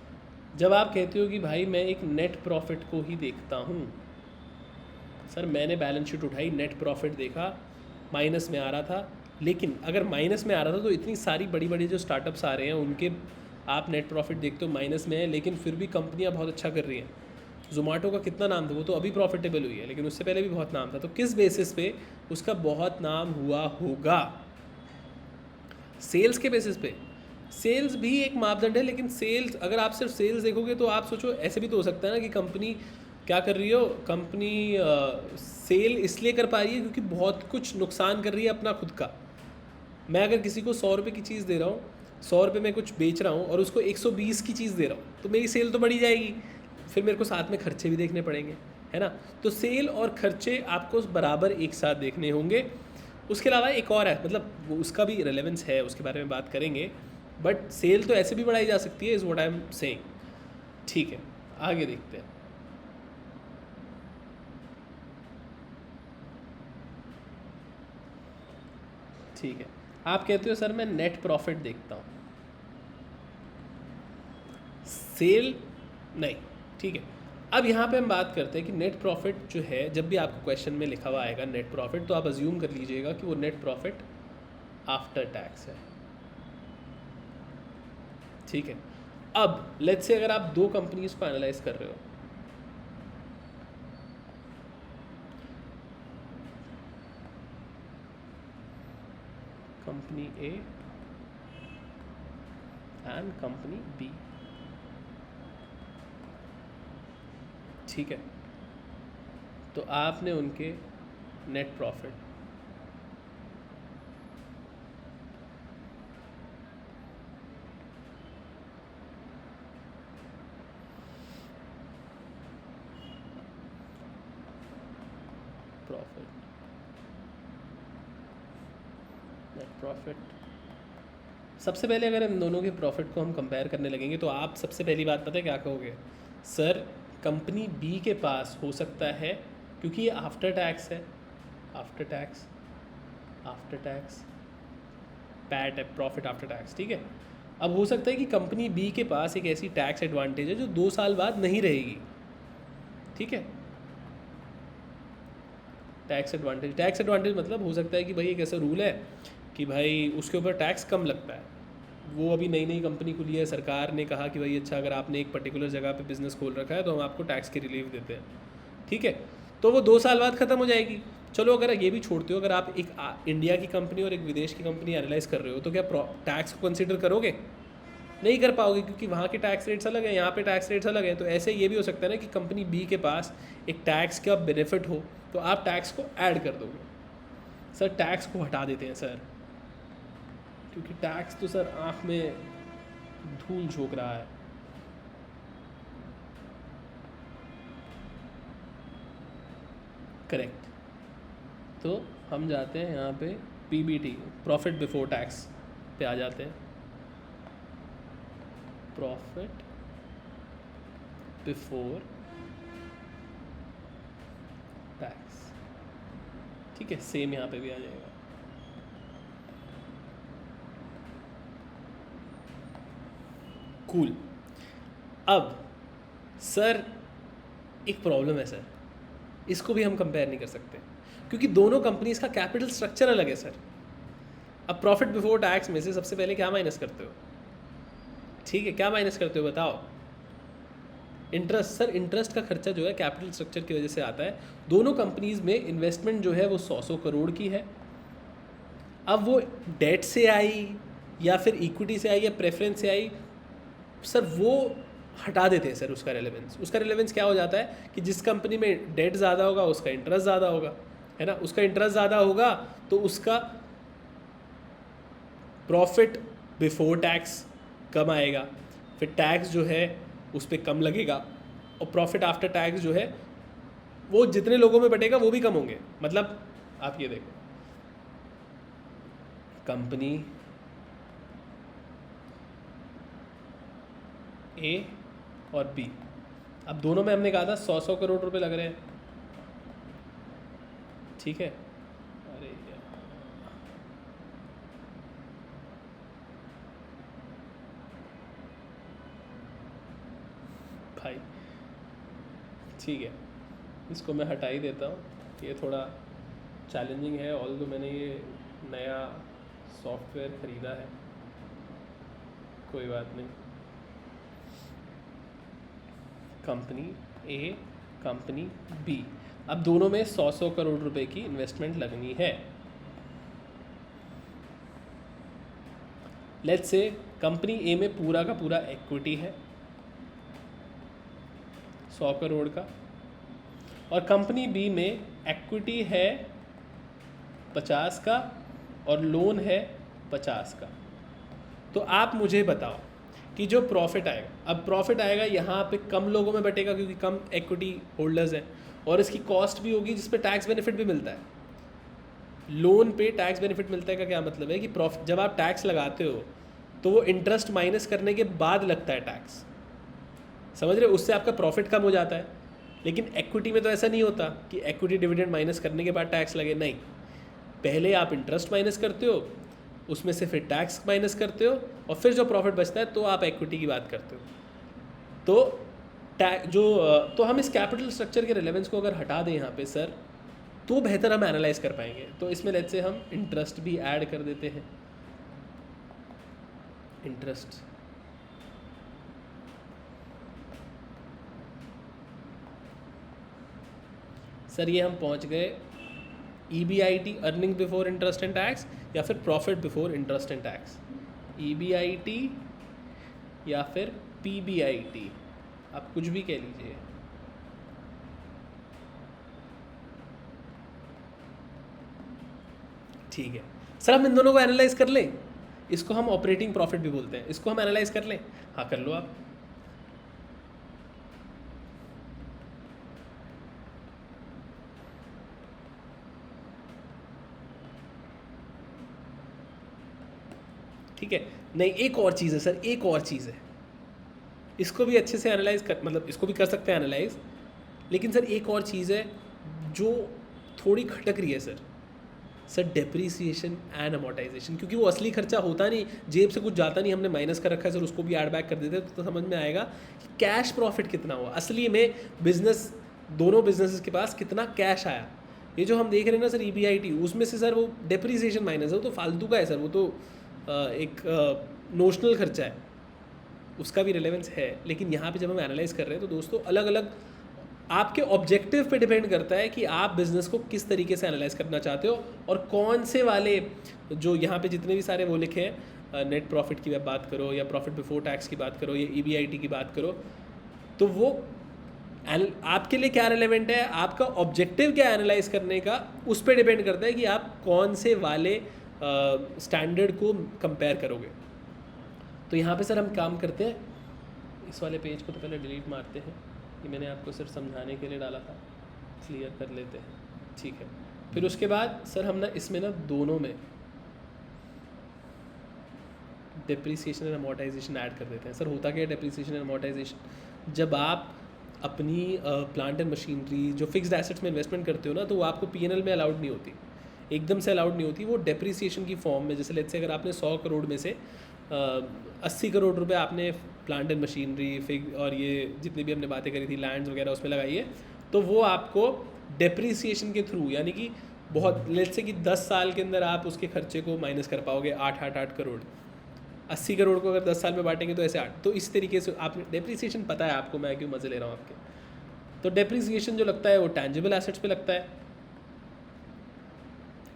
जब आप कहते हो कि भाई मैं एक नेट प्रॉफिट को ही देखता हूँ, सर मैंने बैलेंस शीट उठाई, नेट प्रॉफिट देखा, माइनस में आ रहा था, लेकिन अगर माइनस में आ रहा था तो इतनी सारी बड़ी बड़ी जो स्टार्टअप्स आ रहे हैं उनके आप नेट प्रॉफिट देखते हो माइनस में है, लेकिन फिर भी कंपनियां बहुत अच्छा कर रही हैं। जोमेटो का कितना नाम था, वो तो अभी प्रॉफिटेबल हुई है, लेकिन उससे पहले भी बहुत नाम था। तो किस बेसिस पे उसका बहुत नाम हुआ होगा? सेल्स के बेसिस पे। सेल्स भी एक मापदंड है, लेकिन सेल्स अगर आप सिर्फ सेल्स देखोगे तो आप सोचो ऐसे भी तो हो सकता है ना कि कंपनी क्या कर रही हो, कंपनी सेल इसलिए कर पा रही है क्योंकि बहुत कुछ नुकसान कर रही है अपना खुद का। मैं अगर किसी को 100 रुपये की चीज़ दे रहा हूँ, 100 रुपये में कुछ बेच रहा हूँ और उसको 120 की चीज़ दे रहा हूँ, तो मेरी सेल तो बढ़ी जाएगी। फिर मेरे को साथ में खर्चे भी देखने पड़ेंगे, है ना? तो सेल और खर्चे आपको बराबर एक साथ देखने होंगे। उसके अलावा एक और है, मतलब वो उसका भी रेलेवेंस है, उसके बारे में बात करेंगे, बट सेल तो ऐसे भी बढ़ाई जा सकती है, is what I am saying. ठीक है, आगे देखते हैं। ठीक है, आप कहते हो सर मैं नेट प्रॉफिट देखता हूँ, सेल नहीं। ठीक है, अब यहाँ पे हम बात करते हैं कि नेट प्रॉफिट जो है, जब भी आपको क्वेश्चन में लिखा हुआ आएगा नेट प्रॉफिट, तो आप अज्यूम कर लीजिएगा कि वो नेट प्रॉफिट आफ्टर टैक्स है। ठीक है, अब लेट्स से अगर आप दो कंपनीज को एनालाइज कर रहे हो, company A and company B, ठीक है, तो आपने उनके नेट प्रॉफिट नेट प्रॉफिट, सबसे पहले अगर इन दोनों के प्रॉफिट को हम कंपेयर करने लगेंगे तो आप सबसे पहली बात पता है क्या कहोगे? सर कंपनी बी के पास हो सकता है, क्योंकि ये आफ्टर टैक्स है, आफ्टर टैक्स पैट है, प्रॉफिट आफ्टर टैक्स, ठीक है। अब हो सकता है कि कंपनी बी के पास एक ऐसी टैक्स एडवांटेज है जो 2 साल बाद नहीं रहेगी, ठीक है। टैक्स एडवांटेज मतलब हो सकता है कि भाई एक ऐसा रूल है कि भाई उसके ऊपर टैक्स कम लगता है, वो अभी नई नई कंपनी खुली है, सरकार ने कहा कि भाई अच्छा अगर आपने एक पर्टिकुलर जगह पे बिज़नेस खोल रखा है तो हम आपको टैक्स की रिलीफ देते हैं, ठीक है। तो वो 2 साल बाद ख़त्म हो जाएगी। चलो अगर ये भी छोड़ते हो, अगर आप एक इंडिया की कंपनी और एक विदेश की कंपनी एनालाइज कर रहे हो तो क्या टैक्स को कंसिडर करोगे? नहीं कर पाओगे, क्योंकि वहाँ के टैक्स रेट्स अलग हैं, यहाँ पे टैक्स रेट्स अलग हैं। तो ऐसे ये भी हो सकता है ना कि कंपनी बी के पास एक टैक्स का बेनिफिट हो तो आप टैक्स को ऐड कर दोगे। सर टैक्स को हटा देते हैं सर, क्योंकि टैक्स तो सर आँख में धूल झोंक रहा है। करेक्ट, तो हम जाते हैं यहाँ पे पीबीटी, प्रॉफिट बिफोर टैक्स पे आ जाते हैं। प्रॉफिट बिफोर टैक्स, ठीक है, सेम यहाँ पे भी आ जाएगा। कूल। अब सर एक प्रॉब्लम है सर, इसको भी हम कंपेयर नहीं कर सकते क्योंकि दोनों कंपनीज का कैपिटल स्ट्रक्चर अलग है सर। अब प्रॉफिट बिफोर टैक्स में से सबसे पहले क्या माइनस करते हो? ठीक है, क्या माइनस करते हो बताओ? इंटरेस्ट। सर इंटरेस्ट का खर्चा जो है कैपिटल स्ट्रक्चर की वजह से आता है। दोनों कंपनीज में इन्वेस्टमेंट जो है वो 100 करोड़ की है। अब वो डेट से आई या फिर इक्विटी से आई या प्रेफरेंस से आई, सर वो हटा देते हैं सर उसका रेलेवेंस। उसका रेलेवेंस क्या हो जाता है कि जिस कंपनी में डेट ज़्यादा होगा उसका इंटरेस्ट ज़्यादा होगा, है ना। उसका इंटरेस्ट ज़्यादा होगा तो उसका प्रॉफिट बिफोर टैक्स कम आएगा, फिर टैक्स जो है उस पर कम लगेगा, और प्रॉफिट आफ्टर टैक्स जो है वो जितने लोगों में बटेगा वो भी कम होंगे। मतलब आप ये देखो, कंपनी ए और बी, अब दोनों में हमने कहा था 100 करोड़ रुपए लग रहे हैं, ठीक है। अरे यार भाई, ठीक है, इसको मैं हटा ही देता हूँ, ये थोड़ा चैलेंजिंग है। ऑल्दो मैंने ये नया सॉफ्टवेयर ख़रीदा है, कोई बात नहीं। कंपनी ए, कंपनी बी, अब दोनों में 100 करोड़ रुपए की इन्वेस्टमेंट लगनी है। लेट्स से कंपनी ए में पूरा का पूरा इक्विटी है 100 करोड़ का, और कंपनी बी में इक्विटी है 50 का और लोन है 50 का। तो आप मुझे बताओ कि जो प्रॉफिट आएगा, अब प्रॉफिट आएगा यहाँ पे कम लोगों में बटेगा क्योंकि कम इक्विटी होल्डर्स हैं, और इसकी कॉस्ट भी होगी जिस पे टैक्स बेनिफिट भी मिलता है। लोन पे टैक्स बेनिफिट मिलता है का क्या मतलब है कि प्रॉफिट, जब आप टैक्स लगाते हो तो वो इंटरेस्ट माइनस करने के बाद लगता है टैक्स, समझ रहे हो, उससे आपका प्रॉफिट कम हो जाता है। लेकिन इक्विटी में तो ऐसा नहीं होता कि इक्विटी डिविडेंड माइनस करने के बाद टैक्स लगे, नहीं, पहले आप इंटरेस्ट माइनस करते हो, उसमें से फिर टैक्स माइनस करते हो, और फिर जो प्रॉफिट बचता है तो आप इक्विटी की बात करते हो। तो हम इस कैपिटल स्ट्रक्चर के रिलेवेंस को अगर हटा दें यहाँ पे सर, तो बेहतर हम एनालाइज कर पाएंगे। तो इसमें लेट्स से हम इंटरेस्ट भी ऐड कर देते हैं, इंटरेस्ट, सर ये हम पहुँच गए EBIT, earning before interest and tax, या फिर profit before interest and tax. EBIT या फिर PBIT, आप कुछ भी कह लीजिए। ठीक है सर, हम इन दोनों को एनालाइज कर लें। इसको हम ऑपरेटिंग प्रॉफिट भी बोलते हैं, इसको हम एनालाइज कर लें। हाँ कर लो आप। ठीक है, नहीं एक और चीज़ है सर, एक और चीज़ है, इसको भी अच्छे से एनालाइज कर, मतलब इसको भी कर सकते हैं एनालाइज, लेकिन सर एक और चीज़ है जो थोड़ी खटक रही है सर डेप्रीसिएशन एंड अमोर्टाइजेशन, क्योंकि वो असली खर्चा होता नहीं, जेब से कुछ जाता नहीं, हमने माइनस कर रखा है सर, उसको भी ऐड बैक कर देते तो समझ में आएगा कि कैश प्रॉफिट कितना हुआ, असली में बिजनेस, दोनों बिजनेसेस के पास कितना कैश आया। ये जो हम देख रहे हैं ना सर EBIT, उसमें से सर वो डेप्रीसिएशन माइनस है, वो तो फालतू का है सर, वो तो एक नोशनल खर्चा है, उसका भी रिलेवेंस है। लेकिन यहाँ पे जब हम एनालाइज कर रहे हैं तो दोस्तों अलग अलग आपके ऑब्जेक्टिव पे डिपेंड करता है कि आप बिज़नेस को किस तरीके से एनालाइज करना चाहते हो, और कौन से वाले, जो यहाँ पे जितने भी सारे वो लिखे हैं, नेट प्रॉफिट की बात करो या प्रॉफिट बिफोर टैक्स की बात करो या EBIT की बात करो, तो वो आपके लिए क्या रिलेवेंट है, आपका ऑब्जेक्टिव क्या एनालाइज करने का, उस पर डिपेंड करता है कि आप कौन से वाले स्टैंडर्ड को कंपेयर करोगे। तो यहाँ पे सर हम काम करते हैं, इस वाले पेज को तो पहले डिलीट मारते हैं, ये मैंने आपको सिर्फ समझाने के लिए डाला था, क्लियर कर लेते हैं, ठीक है। फिर उसके बाद सर हम ना इसमें ना दोनों में डेप्रीसिएशन एंड अमोर्टाइजेशन ऐड कर देते हैं। सर होता क्या है डेप्रीसिएशन एंड अमोर्टाइजेशन, जब आप अपनी प्लांट एंड मशीनरी जो फिक्स्ड एसेट्स में इन्वेस्टमेंट करते हो ना, तो वो आपको P&L में अलाउड नहीं होती, एकदम से अलाउड नहीं होती, वो डेप्रीसिएशन की फॉर्म में, जैसे लेट्स से अगर आपने 100 करोड़ में से 80 करोड़ रुपए आपने प्लांट एंड मशीनरी और ये जितनी भी हमने बातें करी थी लैंड्स वगैरह उसमें लगाई है, तो वो आपको डेप्रीसिएशन के थ्रू, यानी कि बहुत लेट्स से कि 10 साल के अंदर आप उसके खर्चे को माइनस कर पाओगे 8 करोड़। 80 करोड़ को अगर 10 साल में बांटेंगे तो ऐसे 8, तो इस तरीके से आप डेप्रीसिएशन पता है आपको, मैं क्यों मज़े ले रहा हूँ आपके। तो डेप्रीसिएशन जो लगता है वो टैंजिबल एसेट्स पे लगता है,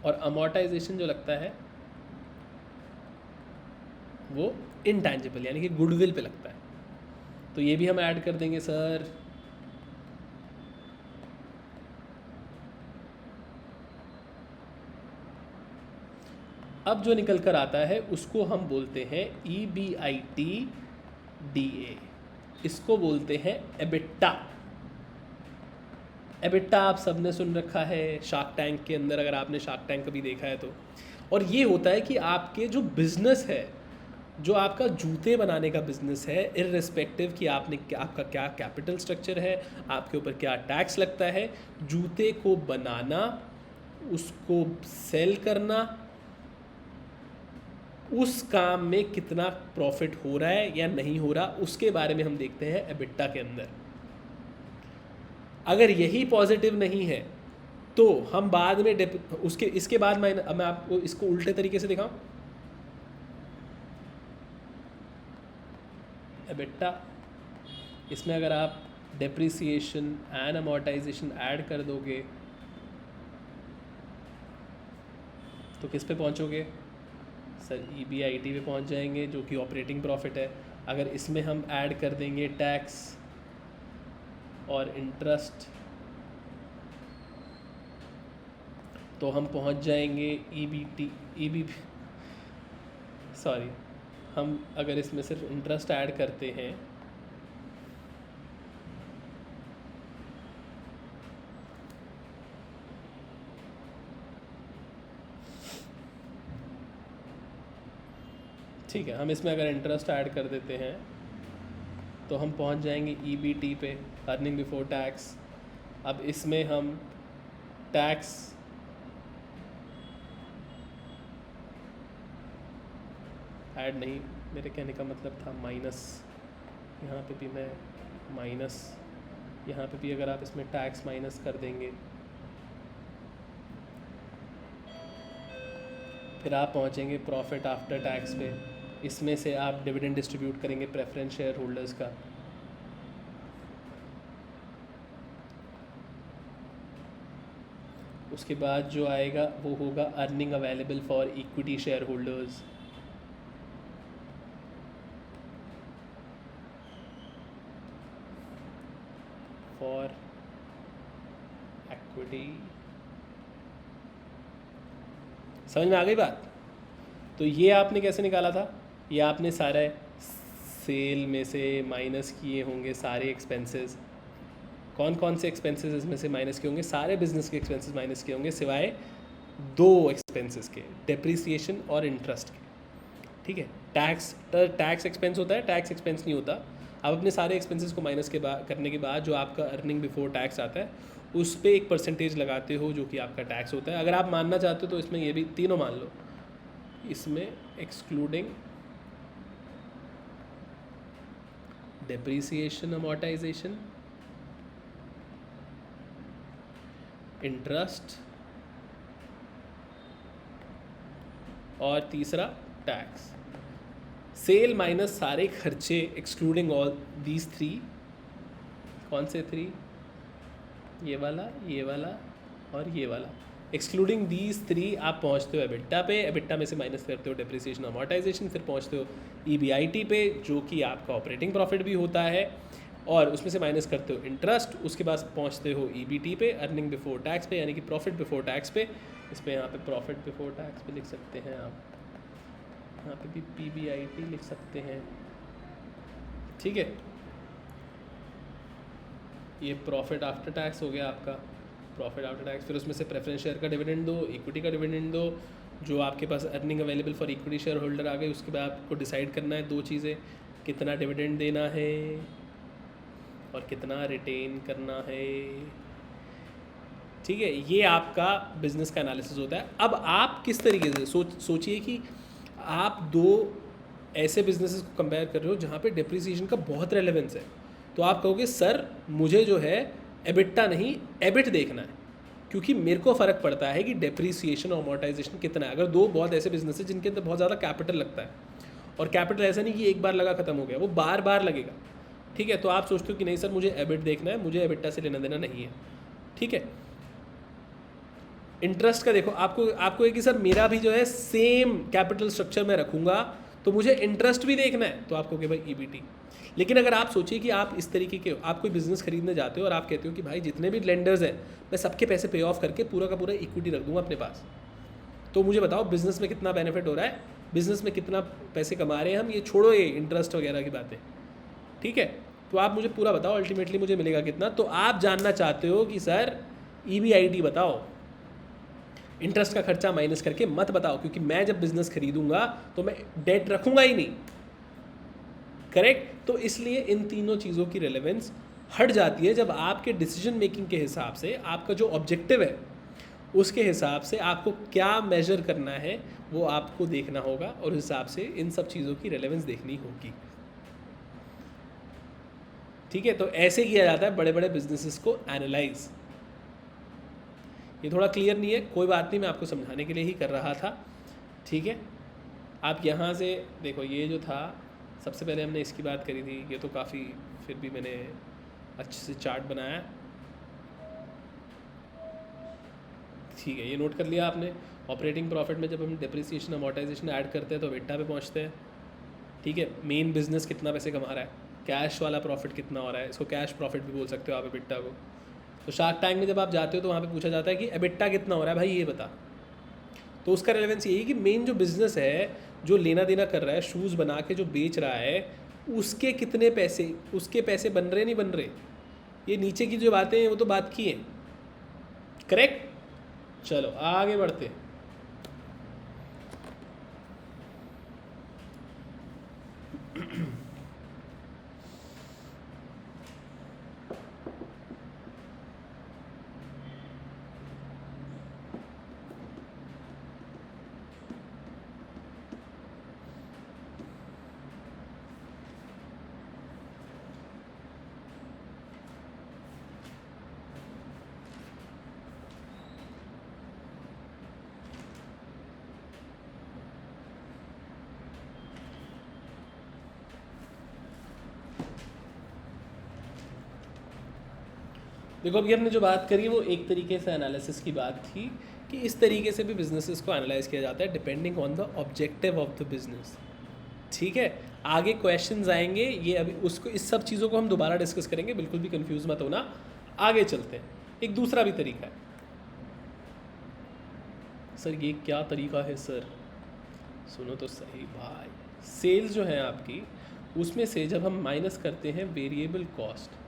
और अमोर्टाइजेशन जो लगता है वो इनटैंजिबल यानी कि गुडविल पे लगता है। तो ये भी हम ऐड कर देंगे सर। अब जो निकल कर आता है उसको हम बोलते हैं EBITDA। इसको बोलते हैं एबिटा। एबिटा आप सबने सुन रखा है शार्क टैंक के अंदर, अगर आपने शार्क टैंक कभी देखा है तो। और ये होता है कि आपके जो बिज़नेस है, जो आपका जूते बनाने का बिज़नेस है, इर्रेस्पेक्टिव कि आपका क्या कैपिटल स्ट्रक्चर है, आपके ऊपर क्या टैक्स लगता है, जूते को बनाना, उसको सेल करना, उस काम में कितना प्रॉफिट हो रहा है या नहीं हो रहा, उसके बारे में हम देखते हैं एबिटा के अंदर। अगर यही पॉजिटिव नहीं है तो हम बाद में इसके बाद मैं आपको इसको उल्टे तरीके से दिखाऊं। एबिटा, इसमें अगर आप डेप्रिसिएशन एंड अमोर्टाइजेशन ऐड कर दोगे तो किस पे पहुंचोगे सर? EBIT पे पहुंच जाएंगे, जो कि ऑपरेटिंग प्रॉफिट है। अगर इसमें हम ऐड कर देंगे टैक्स और इंटरेस्ट तो हम पहुंच जाएंगे हम अगर इसमें सिर्फ इंटरेस्ट ऐड करते हैं ठीक है, हम इसमें अगर इंटरेस्ट ऐड कर देते हैं तो हम पहुंच जाएंगे EBT पे, अर्निंग बिफोर टैक्स। अब इसमें हम टैक्स ऐड नहीं, मेरे कहने का मतलब था माइनस, यहाँ पे भी मैं माइनस, यहाँ पे भी अगर आप इसमें टैक्स माइनस कर देंगे फिर आप पहुँचेंगे प्रॉफिट आफ्टर टैक्स पे। इसमें से आप डिविडेंड डिस्ट्रीब्यूट करेंगे प्रेफरेंस शेयर होल्डर्स का। उसके बाद जो आएगा वो होगा earning available for equity share holders. For equity, समझ में आ गई बात? तो ये आपने कैसे निकाला था? ये आपने सारे सेल में से माइनस किए होंगे सारे एक्सपेंसेस। कौन कौन से एक्सपेंसेस इसमें से माइनस किए होंगे? सारे बिजनेस के एक्सपेंसेस माइनस किए होंगे सिवाय दो एक्सपेंसेस के, डेप्रिसिएशन और इंटरेस्ट के। ठीक है, टैक्स एक्सपेंस होता है, टैक्स एक्सपेंस नहीं होता। आप अपने सारे एक्सपेंसेस को माइनस करने के बाद जो आपका अर्निंग बिफोर टैक्स आता है उस पर एक परसेंटेज लगाते हो जो कि आपका टैक्स होता है। अगर आप मानना चाहते हो तो इसमें ये भी तीनों मान लो, इसमें एक्सक्लूडिंग डेप्रिसिएशन, अमोर्टाइजेशन, इंटरेस्ट और तीसरा टैक्स। सेल माइनस सारे खर्चे एक्सक्लूडिंग ऑल दीज थ्री। कौन से थ्री? ये वाला, ये वाला और ये वाला। एक्सक्लूडिंग दीज थ्री आप पहुंचते हो एबिटा पे। एबिटा में से माइनस करते हो डेप्रिसिएशन, अमोर्टाइजेशन, फिर पहुंचते हो EBIT पे जो कि आपका ऑपरेटिंग प्रॉफिट भी होता है, और उसमें से माइनस करते हो इंटरेस्ट। उसके बाद पहुंचते हो EBT पे, अर्निंग बिफोर टैक्स पे, यानी कि प्रॉफिट बिफोर टैक्स पे। इस पर यहाँ पे प्रॉफिट बिफोर टैक्स पे लिख सकते हैं आप, यहाँ पे भी PBIT लिख सकते हैं। ठीक है, ये प्रॉफिट आफ्टर टैक्स हो गया आपका, प्रॉफिट आफ्टर टैक्स। फिर उसमें से प्रेफरेंस शेयर का डिविडेंड दो, इक्विटी का डिविडेंड दो, जो आपके पास earning available for equity shareholder आ गई। उसके बाद आपको डिसाइड करना है दो चीज़ें, कितना डिविडेंड देना है और कितना रिटेन करना है। ठीक है, ये आपका बिजनेस का एनालिसिस होता है। अब आप किस तरीके से सोचिए कि आप दो ऐसे बिजनेसेस को कंपेयर कर रहे हो जहाँ पे डिप्रिसिएशन का बहुत रेलेवेंस है, तो आप कहोगे सर मुझे जो है एबिटा नहीं एबिट देखना है, क्योंकि मेरे को फ़र्क पड़ता है कि डेप्रिसिएशन और अमोर्टाइजेशन कितना है। अगर दो बहुत ऐसे बिजनेस है जिनके अंदर बहुत ज़्यादा कैपिटल लगता है, और कैपिटल ऐसा नहीं कि एक बार लगा ख़त्म हो गया, वो बार बार लगेगा। ठीक है, तो आप सोचते हो कि नहीं सर मुझे एबिट देखना है, मुझे एबिटा से लेना देना नहीं है। ठीक है, इंटरेस्ट का देखो, आपको है कि सर मेरा भी जो है सेम कैपिटल स्ट्रक्चर में रखूँगा तो मुझे इंटरेस्ट भी देखना है, तो आपको कि भाई ईबीटी। लेकिन अगर आप सोचिए कि आप इस तरीके के, आप कोई बिजनेस खरीदने जाते हो और आप कहते हो कि भाई जितने भी लेंडर्स हैं मैं सबके पैसे पे ऑफ करके पूरा का पूरा इक्विटी रख दूंगा अपने पास, तो मुझे बताओ बिज़नेस में कितना बेनिफिट हो रहा है, बिज़नेस में कितना पैसे कमा रहे हैं हम, ये छोड़ो ये इंटरेस्ट वगैरह की बातें, ठीक है। तो आप मुझे पूरा बताओ अल्टीमेटली मुझे मिलेगा कितना। तो आप जानना चाहते हो कि सर EBIT बताओ, इंटरेस्ट का खर्चा माइनस करके मत बताओ, क्योंकि मैं जब बिज़नेस खरीदूंगा तो मैं डेट रखूंगा ही नहीं, करेक्ट। तो इसलिए इन तीनों चीज़ों की रेलेवेंस हट जाती है जब आपके डिसीजन मेकिंग के हिसाब से आपका जो ऑब्जेक्टिव है उसके हिसाब से आपको क्या मेजर करना है वो आपको देखना होगा, और उस हिसाब से इन सब चीज़ों की रेलेवेंस देखनी होगी, ठीक है। तो ऐसे किया जाता है बड़े बड़े बिजनेसेस को एनालाइज। ये थोड़ा क्लियर नहीं है, कोई बात नहीं, मैं आपको समझाने के लिए ही कर रहा था, ठीक है। आप यहाँ से देखो, ये जो था सबसे पहले हमने इसकी बात करी थी, ये तो काफ़ी फिर भी मैंने अच्छे से चार्ट बनाया, ठीक है, ये नोट कर लिया आपने। ऑपरेटिंग प्रॉफिट में जब हम डिप्रिसिएशन अमोर्टाइजेशन ऐड करते हैं तो एबिटा पे पहुँचते हैं, ठीक है। मेन बिजनेस कितना पैसे कमा रहा है, कैश वाला प्रॉफिट कितना हो रहा है, इसको कैश प्रॉफिट भी बोल सकते हो आप एबिटा को। तो शार्क टैंक में जब आप जाते हो तो वहाँ पे पूछा जाता है कि एबिटा कितना हो रहा है भाई ये बता, तो उसका रेलेवेंस यही कि मेन जो बिज़नेस है जो लेना देना कर रहा है, शूज़ बना के जो बेच रहा है, उसके कितने पैसे, उसके पैसे बन रहे नहीं बन रहे, ये नीचे की जो बातें हैं वो तो बात की हैं, करेक्ट। चलो आगे बढ़ते हैं। देखो अभी हमने जो बात करी वो एक तरीके से एनालिसिस की बात थी कि इस तरीके से भी बिजनेसेस को एनालाइज किया जाता है depending on the objective of the business, ठीक है। आगे क्वेश्चंस आएंगे, ये अभी उसको इस सब चीज़ों को हम दोबारा डिस्कस करेंगे, बिल्कुल भी कंफ्यूज मत होना। आगे चलते हैं, एक दूसरा भी तरीका है। सर ये क्या तरीका है सर, सुनो तो सही भाई। सेल्स जो है आपकी, उसमें से जब हम माइनस करते हैं वेरिएबल कॉस्ट,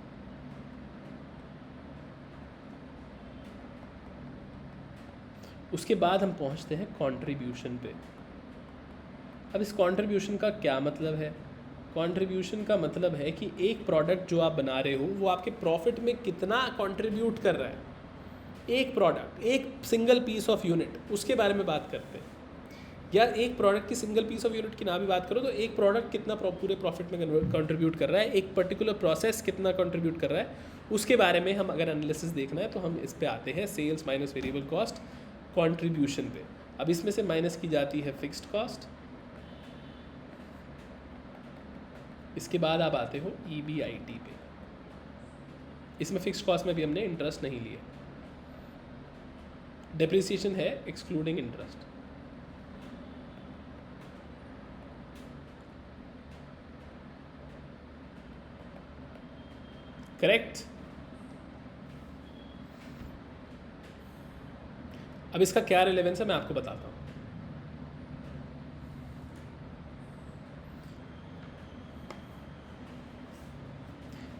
उसके बाद हम पहुंचते हैं कंट्रीब्यूशन पे। अब इस कंट्रीब्यूशन का क्या मतलब है? कंट्रीब्यूशन का मतलब है कि एक प्रोडक्ट जो आप बना रहे हो वो आपके प्रॉफिट में कितना कंट्रीब्यूट कर रहा है। एक प्रोडक्ट, एक सिंगल पीस ऑफ यूनिट, उसके बारे में बात करते हैं। या एक प्रोडक्ट की सिंगल पीस ऑफ यूनिट की ना भी बात करो तो एक प्रोडक्ट कितना पूरे प्रॉफिट में कंट्रीब्यूट कर रहा है, एक पर्टिकुलर प्रोसेस कितना कंट्रीब्यूट कर रहा है, उसके बारे में हम अगर एनालिसिस देखना है तो हम इस पे आते हैं, sales minus variable cost, contribution पे। अब इसमें से माइनस की जाती है फिक्स्ड कॉस्ट, इसके बाद आप आते हो EBIT पे। इसमें फिक्स्ड कॉस्ट में भी हमने इंटरेस्ट नहीं लिए, डेप्रिसिएशन है एक्सक्लूडिंग इंटरेस्ट। करेक्ट। अब इसका क्या रिलेवेंस है मैं आपको बताता हूँ।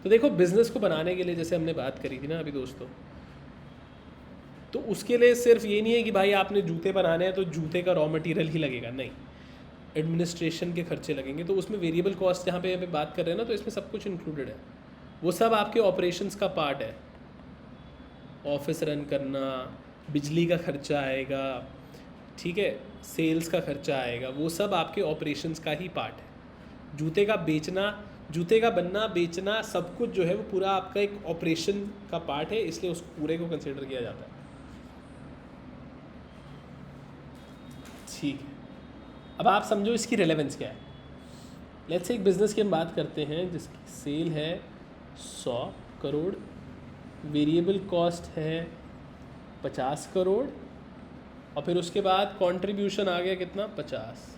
तो देखो बिजनेस को बनाने के लिए जैसे हमने बात करी थी ना अभी दोस्तों, तो उसके लिए सिर्फ ये नहीं है कि भाई आपने जूते बनाने हैं तो जूते का रॉ मटेरियल ही लगेगा, नहीं, एडमिनिस्ट्रेशन के खर्चे लगेंगे। तो उसमें वेरिएबल कॉस्ट जहाँ पे बात कर रहे हैं ना, तो इसमें सब कुछ इंक्लूडेड है, वो सब आपके ऑपरेशंस का पार्ट है। ऑफिस रन करना, बिजली का खर्चा आएगा, ठीक है, सेल्स का खर्चा आएगा, वो सब आपके ऑपरेशंस का ही पार्ट है। जूते का बेचना, जूते का बनना बेचना सब कुछ जो है वो पूरा आपका एक ऑपरेशन का पार्ट है, इसलिए उस पूरे को कंसिडर किया जाता है, ठीक है। अब आप समझो इसकी रेलेवेंस क्या है। लेट्स से एक बिज़नेस की हम बात करते हैं जिसकी सेल है 100 करोड़, वेरिएबल कॉस्ट है 50 करोड़, और फिर उसके बाद कंट्रीब्यूशन आ गया कितना, 50।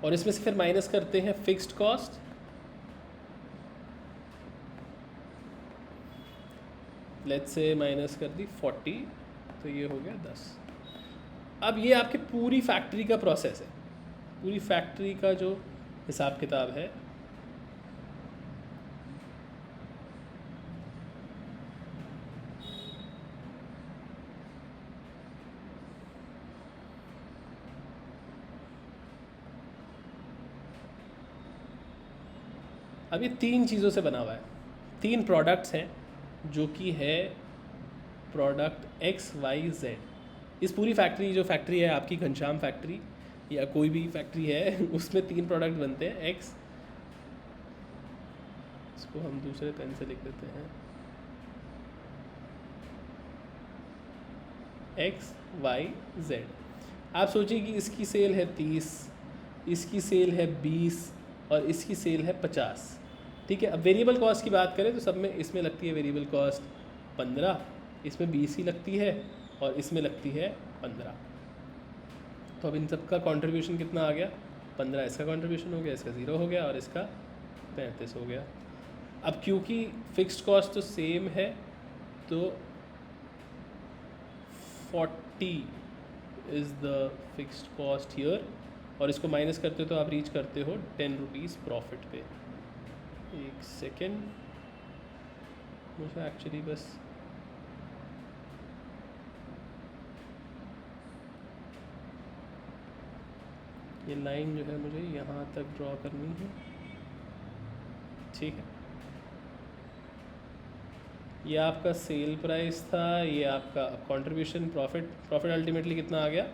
और इसमें से फिर माइनस करते हैं fixed cost, let's say minus कर दी 40, तो ये हो गया 10। अब ये आपके पूरी फैक्ट्री का प्रोसेस है, पूरी फैक्ट्री का जो हिसाब किताब है। अब ये 3 चीज़ों से बना हुआ है, 3 प्रोडक्ट्स हैं जो कि है प्रोडक्ट XYZ। इस पूरी फैक्ट्री, जो फैक्ट्री है आपकी घनश्याम फैक्ट्री या कोई भी फैक्ट्री है, उसमें 3 प्रोडक्ट बनते हैं X, इसको हम दूसरे पेन से लिख देते हैं, XYZ। आप सोचिए कि इसकी सेल है 30, इसकी सेल है 20 और इसकी सेल है 50, ठीक है। अब वेरिएबल कॉस्ट की बात करें तो सब में इसमें लगती है वेरिएबल कॉस्ट 15, इसमें 20 ही लगती है और इसमें लगती है 15। तो अब इन सब का कंट्रीब्यूशन कितना आ गया, 15 इसका कंट्रीब्यूशन हो गया, इसका 0 हो गया और इसका 35 हो गया। अब क्योंकि फिक्स्ड कॉस्ट तो सेम है तो 40 is the fixed cost here, और इसको माइनस करते हो तो आप रीच करते हो 10 रुपीज़ प्रॉफिट पे। एक सेकेंड, मुझे एक्चुअली बस ये लाइन जो है मुझे यहाँ तक ड्रॉ करनी है, ठीक है। ये आपका सेल प्राइस था, ये आपका कंट्रीब्यूशन, प्रॉफिट अल्टीमेटली कितना आ गया,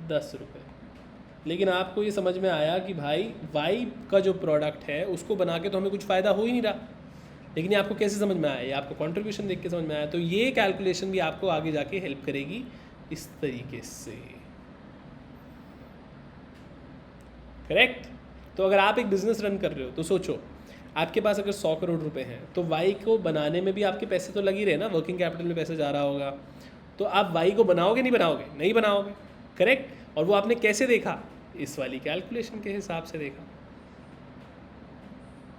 10 रुपये। लेकिन आपको ये समझ में आया कि भाई वाई का जो प्रोडक्ट है उसको बना के तो हमें कुछ फ़ायदा हो ही नहीं रहा, लेकिन ये आपको कैसे समझ में आया, ये आपको कंट्रीब्यूशन देख के समझ में आया। तो ये कैलकुलेशन भी आपको आगे जाके हेल्प करेगी इस तरीके से, करेक्ट। तो अगर आप एक बिज़नेस रन कर रहे हो तो सोचो, आपके पास अगर 100 करोड़ रुपए हैं तो वाई को बनाने में भी आपके पैसे तो लग ही रहे ना, वर्किंग कैपिटल में पैसे जा रहा होगा, तो आप वाई को बनाओगे नहीं बनाओगे, नहीं बनाओगे, करेक्ट। और वो आपने कैसे देखा, इस वाली कैलकुलेशन के हिसाब से देखा,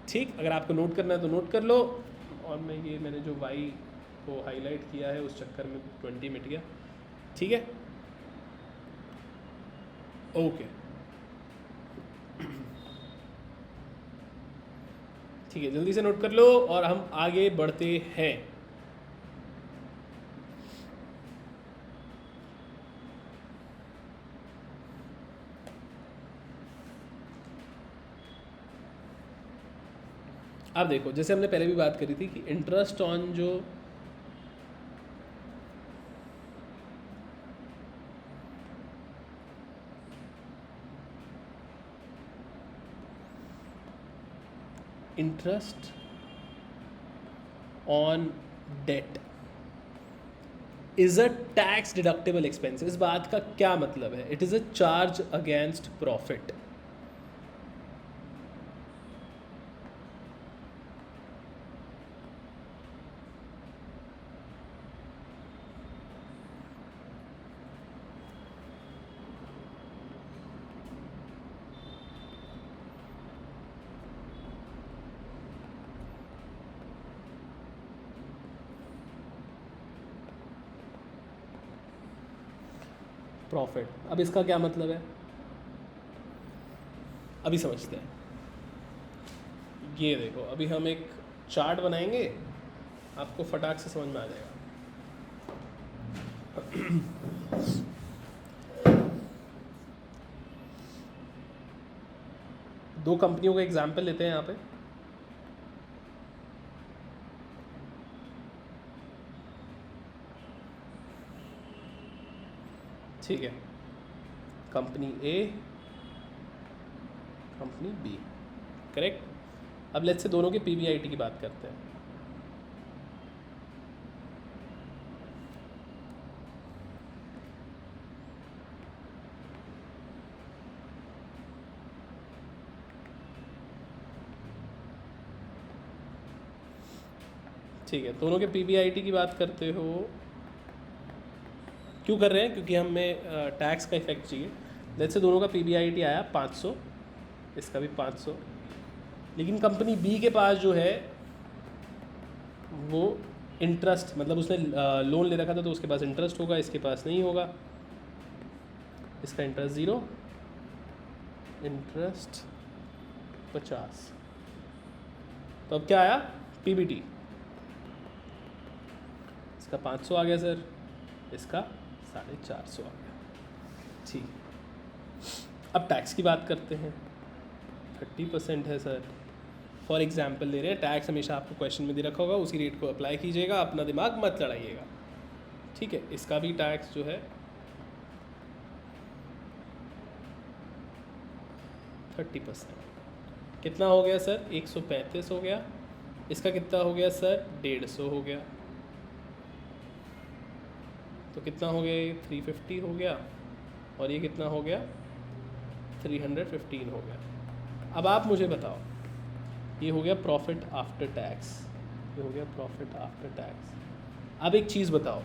ठीक। अगर आपको नोट करना है तो नोट कर लो, और मैंने जो वाई को हाईलाइट किया है उस चक्कर में 20 मिट गया, ठीक है, ओके, ठीक है, जल्दी से नोट कर लो और हम आगे बढ़ते हैं। अब देखो, जैसे हमने पहले भी बात करी थी कि इंटरेस्ट ऑन जो interest on debt is a tax deductible expense. इस बात का क्या मतलब है, it is a charge against profit. Profit, अब इसका क्या मतलब है, अभी समझते हैं। ये देखो, अभी हम एक चार्ट बनाएंगे, आपको फटाक से समझ में आ जाएगा। दो कंपनियों का एग्जाम्पल लेते हैं यहाँ पे, ठीक है, कंपनी ए, कंपनी बी, करेक्ट। अब लेट्स से दोनों के पीबीआईटी की बात करते हैं। ठीक है, दोनों के पीबीआईटी की बात करते हो, क्यों कर रहे हैं, क्योंकि हमें टैक्स का इफेक्ट चाहिए। लेट्स से दोनों का पीबीआईटी आया 500 इसका भी 500। लेकिन कंपनी बी के पास जो है वो इंटरेस्ट, मतलब उसने लोन ले रखा था तो उसके पास इंटरेस्ट होगा, इसके पास नहीं होगा, इसका इंटरेस्ट 0, इंटरेस्ट 50। तो अब क्या आया, पीबीटी इसका 500 आ गया सर, इसका 450 आ गया। ठीक, अब टैक्स की बात करते हैं। 30% है सर, फॉर एग्जाम्पल दे रहे हैं, टैक्स हमेशा आपको क्वेश्चन में दे रखा होगा, उसी रेट को अप्लाई कीजिएगा, अपना दिमाग मत लड़ाइएगा। ठीक है, इसका भी टैक्स जो है 30%। कितना हो गया सर, 135 हो गया। इसका कितना हो गया सर, 150 हो गया। तो कितना हो गया, ये 350 हो गया, और ये कितना हो गया, 315 हो गया। अब आप मुझे बताओ, ये हो गया प्रॉफिट आफ्टर टैक्स, ये हो गया प्रॉफिट आफ्टर टैक्स। अब एक चीज़ बताओ,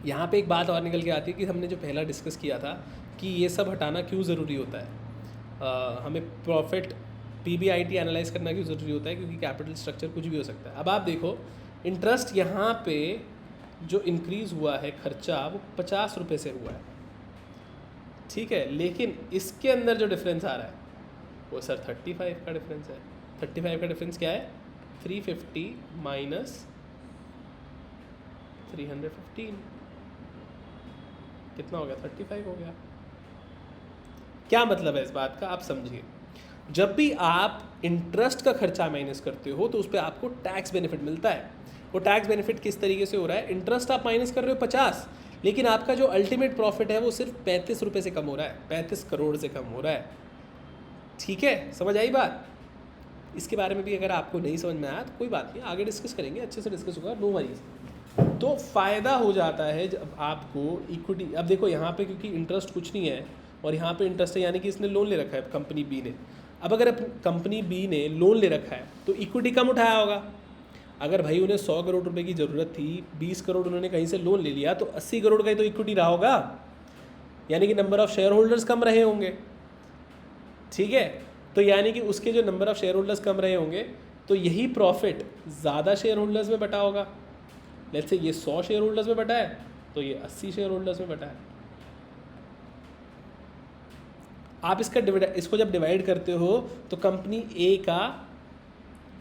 यहाँ पे एक बात और निकल के आती है कि हमने जो पहला डिस्कस किया था कि ये सब हटाना क्यों ज़रूरी होता है, हमें प्रॉफिट पीबीआईटी एनालाइज करना क्यों ज़रूरी होता है, क्योंकि कैपिटल स्ट्रक्चर कुछ भी हो सकता है। अब आप देखो, इंटरेस्ट यहाँ पे जो इंक्रीज़ हुआ है खर्चा, वो 50 रुपये से हुआ है, ठीक है, लेकिन इसके अंदर जो डिफरेंस आ रहा है वो सर 35 का डिफरेंस है। 35 का डिफरेंस क्या है, 350 माइनस 315, कितना हो गया, 35 हो गया। क्या मतलब है इस बात का, आप समझिए। जब भी आप इंटरेस्ट का खर्चा माइनस करते हो तो उस पर आपको टैक्स बेनिफिट मिलता है। वो टैक्स बेनिफिट किस तरीके से हो रहा है, इंटरेस्ट आप माइनस कर रहे हो 50, लेकिन आपका जो अल्टीमेट प्रॉफिट है वो सिर्फ 35 रुपये से कम हो रहा है, 35 करोड़ से कम हो रहा है। ठीक है, समझ आई बात। इसके बारे में भी अगर आपको नहीं समझ में आया तो कोई बात नहीं, आगे डिस्कस करेंगे, अच्छे से डिस्कस होगा, नो वरीज। तो फ़ायदा हो जाता है जब आपको इक्विटी, अब देखो यहाँ पे क्योंकि इंटरेस्ट कुछ नहीं है और यहाँ पे इंटरेस्ट है, यानी कि इसने लोन ले रखा है कंपनी बी ने। अब अगर कंपनी बी ने लोन ले रखा है तो इक्विटी कम उठाया होगा। अगर भाई उन्हें 100 करोड़ रुपए की ज़रूरत थी, 20 करोड़ उन्होंने कहीं से लोन ले लिया, तो 80 करोड़ का ही तो इक्विटी रहा होगा, यानी कि नंबर ऑफ़ शेयर होल्डर्स कम रहे होंगे। ठीक है, तो यानी कि उसके जो नंबर ऑफ़ शेयर होल्डर्स कम रहे होंगे तो यही प्रॉफिट ज़्यादा शेयर होल्डर्स में बटा होगा। लेट्स से ये 100 शेयर होल्डर्स में बटा है तो ये 80 शेयर होल्डर्स में बटा है। आप इसको जब डिवाइड करते हो तो कंपनी ए का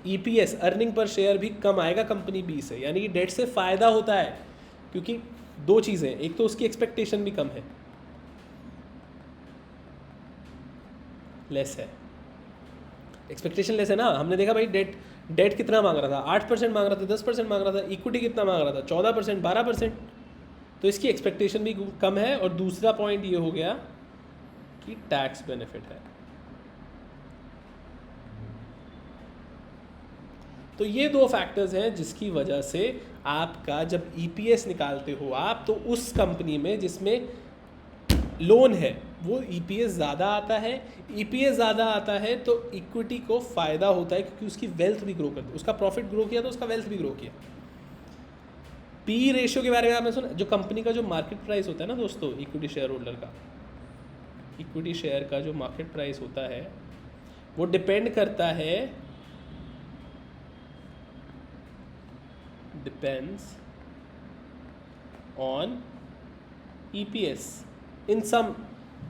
ईपीएस, अर्निंग पर शेयर भी कम आएगा कंपनी बी से, यानी कि डेट से फ़ायदा होता है। क्योंकि दो चीज़ें, एक तो उसकी एक्सपेक्टेशन भी कम है, लेस है, एक्सपेक्टेशन लेस है ना। हमने देखा भाई डेट कितना मांग रहा था, 8% मांग रहा था, 10% मांग रहा था, इक्विटी कितना मांग रहा था, 14%, 12%, तो इसकी एक्सपेक्टेशन भी कम है। और दूसरा पॉइंट ये हो गया कि टैक्स बेनिफिट है। तो ये दो फैक्टर्स हैं जिसकी वजह से आपका जब ईपीएस निकालते हो आप, तो उस कंपनी में जिसमें लोन है वो ईपीएस ज़्यादा आता है। ईपीएस ज़्यादा आता है तो इक्विटी को फ़ायदा होता है, क्योंकि उसकी वेल्थ भी ग्रो करती है, उसका प्रॉफिट ग्रो किया तो उसका वेल्थ भी ग्रो किया। पी रेशियो के बारे में आपने सुना, जो कंपनी का जो मार्केट प्राइस होता है ना दोस्तों, इक्विटी शेयर होल्डर का, इक्विटी शेयर का जो मार्केट प्राइस होता है वो डिपेंड करता है, depends on EPS in some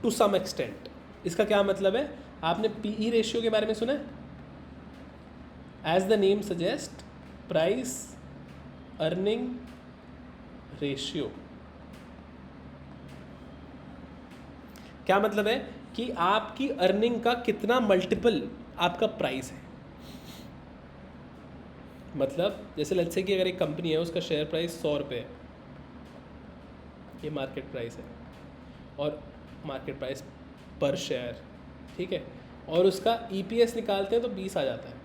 to some extent. इसका क्या मतलब है, आपने पीई रेशियो के बारे में सुना है? As the name suggest, price earning ratio. क्या मतलब है कि आपकी अर्निंग का कितना मल्टीपल आपका प्राइस है। मतलब जैसे लेट्स से कि अगर एक कंपनी है, उसका शेयर प्राइस 100 रुपये है, ये मार्केट प्राइस है, और मार्केट प्राइस पर शेयर, ठीक है, और उसका ईपीएस निकालते हैं तो 20 आ जाता है।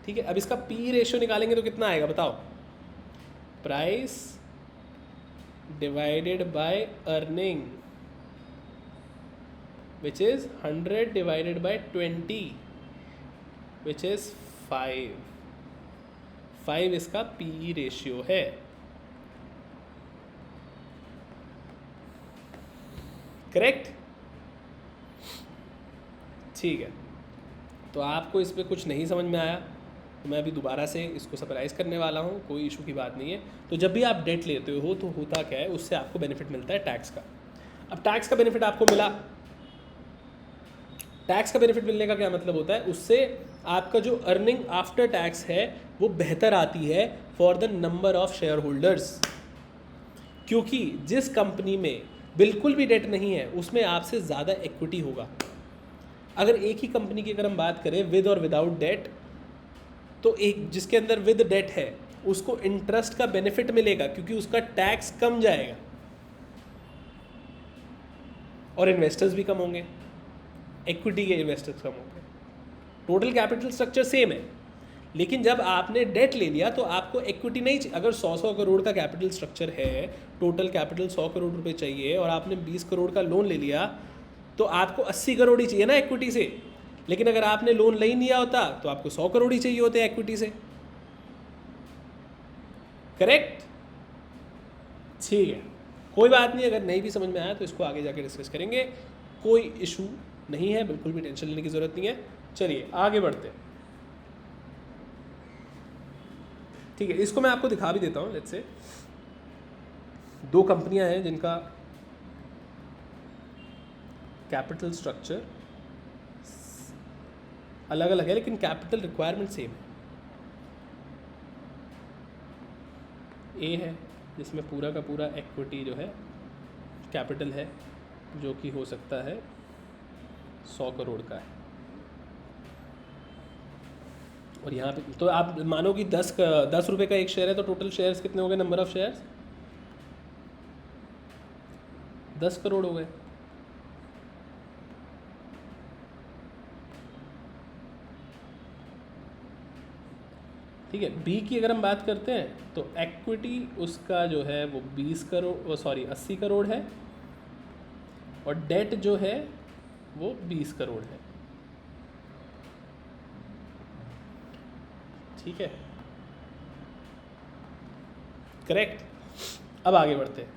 ठीक है, अब इसका पी रेशियो निकालेंगे तो कितना आएगा बताओ, price divided by earning, which is 100 divided by 20, which is 5 इसका पीई रेशियो है। करेक्ट? ठीक है, तो आपको इस पर कुछ नहीं समझ में आया तो मैं अभी दोबारा से इसको समराइज़ करने वाला हूँ, कोई इशू की बात नहीं है। तो जब भी आप डेट लेते हो तो होता क्या है, उससे आपको बेनिफिट मिलता है टैक्स का। अब टैक्स का बेनिफिट आपको मिला, टैक्स का बेनिफिट मिलने का क्या मतलब होता है, उससे आपका जो अर्निंग आफ्टर टैक्स है वो बेहतर आती है for the number of share holders. क्योंकि जिस कंपनी में बिल्कुल भी डेट नहीं है उसमें आपसे ज़्यादा इक्विटी होगा। अगर एक ही कंपनी की अगर हम बात करें विद और विदाउट डेट, तो एक जिसके अंदर विद डेट है उसको इंटरेस्ट का बेनिफिट मिलेगा क्योंकि उसका टैक्स कम जाएगा और इन्वेस्टर्स भी कम होंगे, इक्विटी के इन्वेस्टर्स कम होंगे, टोटल कैपिटल स्ट्रक्चर सेम है। लेकिन जब आपने डेट ले लिया तो आपको इक्विटी नहीं चाहिए। अगर 100 करोड़ का कैपिटल स्ट्रक्चर है, टोटल कैपिटल 100 करोड़ रुपए चाहिए और आपने 20 करोड़ का लोन ले लिया तो आपको 80 करोड़ ही चाहिए ना इक्विटी से। लेकिन अगर आपने लोन नहीं लिया होता तो आपको 100 करोड़ ही चाहिए होते इक्विटी से। करेक्ट? ठीक है, कोई बात नहीं, अगर नहीं भी समझ में आया तो इसको आगे जाके डिस्कस करेंगे, कोई इशू नहीं है, बिल्कुल भी टेंशन लेने की ज़रूरत नहीं है। चलिए आगे बढ़ते हैं। ठीक है, इसको मैं आपको दिखा भी देता हूँ। लेट्स से 2 कंपनियां हैं जिनका कैपिटल स्ट्रक्चर अलग अलग है लेकिन कैपिटल रिक्वायरमेंट सेम है। ए है जिसमें पूरा का पूरा इक्विटी जो है कैपिटल है जो कि हो सकता है 100 करोड़ का है, और यहाँ पे तो आप मानो कि 10 रुपये का एक शेयर है तो टोटल शेयर्स कितने हो गए, नंबर ऑफ शेयर्स 10 करोड़ हो गए। ठीक है, बी की अगर हम बात करते हैं तो इक्विटी उसका जो है वो 80 करोड़ है और डेट जो है वो 20 करोड़ है। ठीक है, करेक्ट? अब आगे बढ़ते हैं।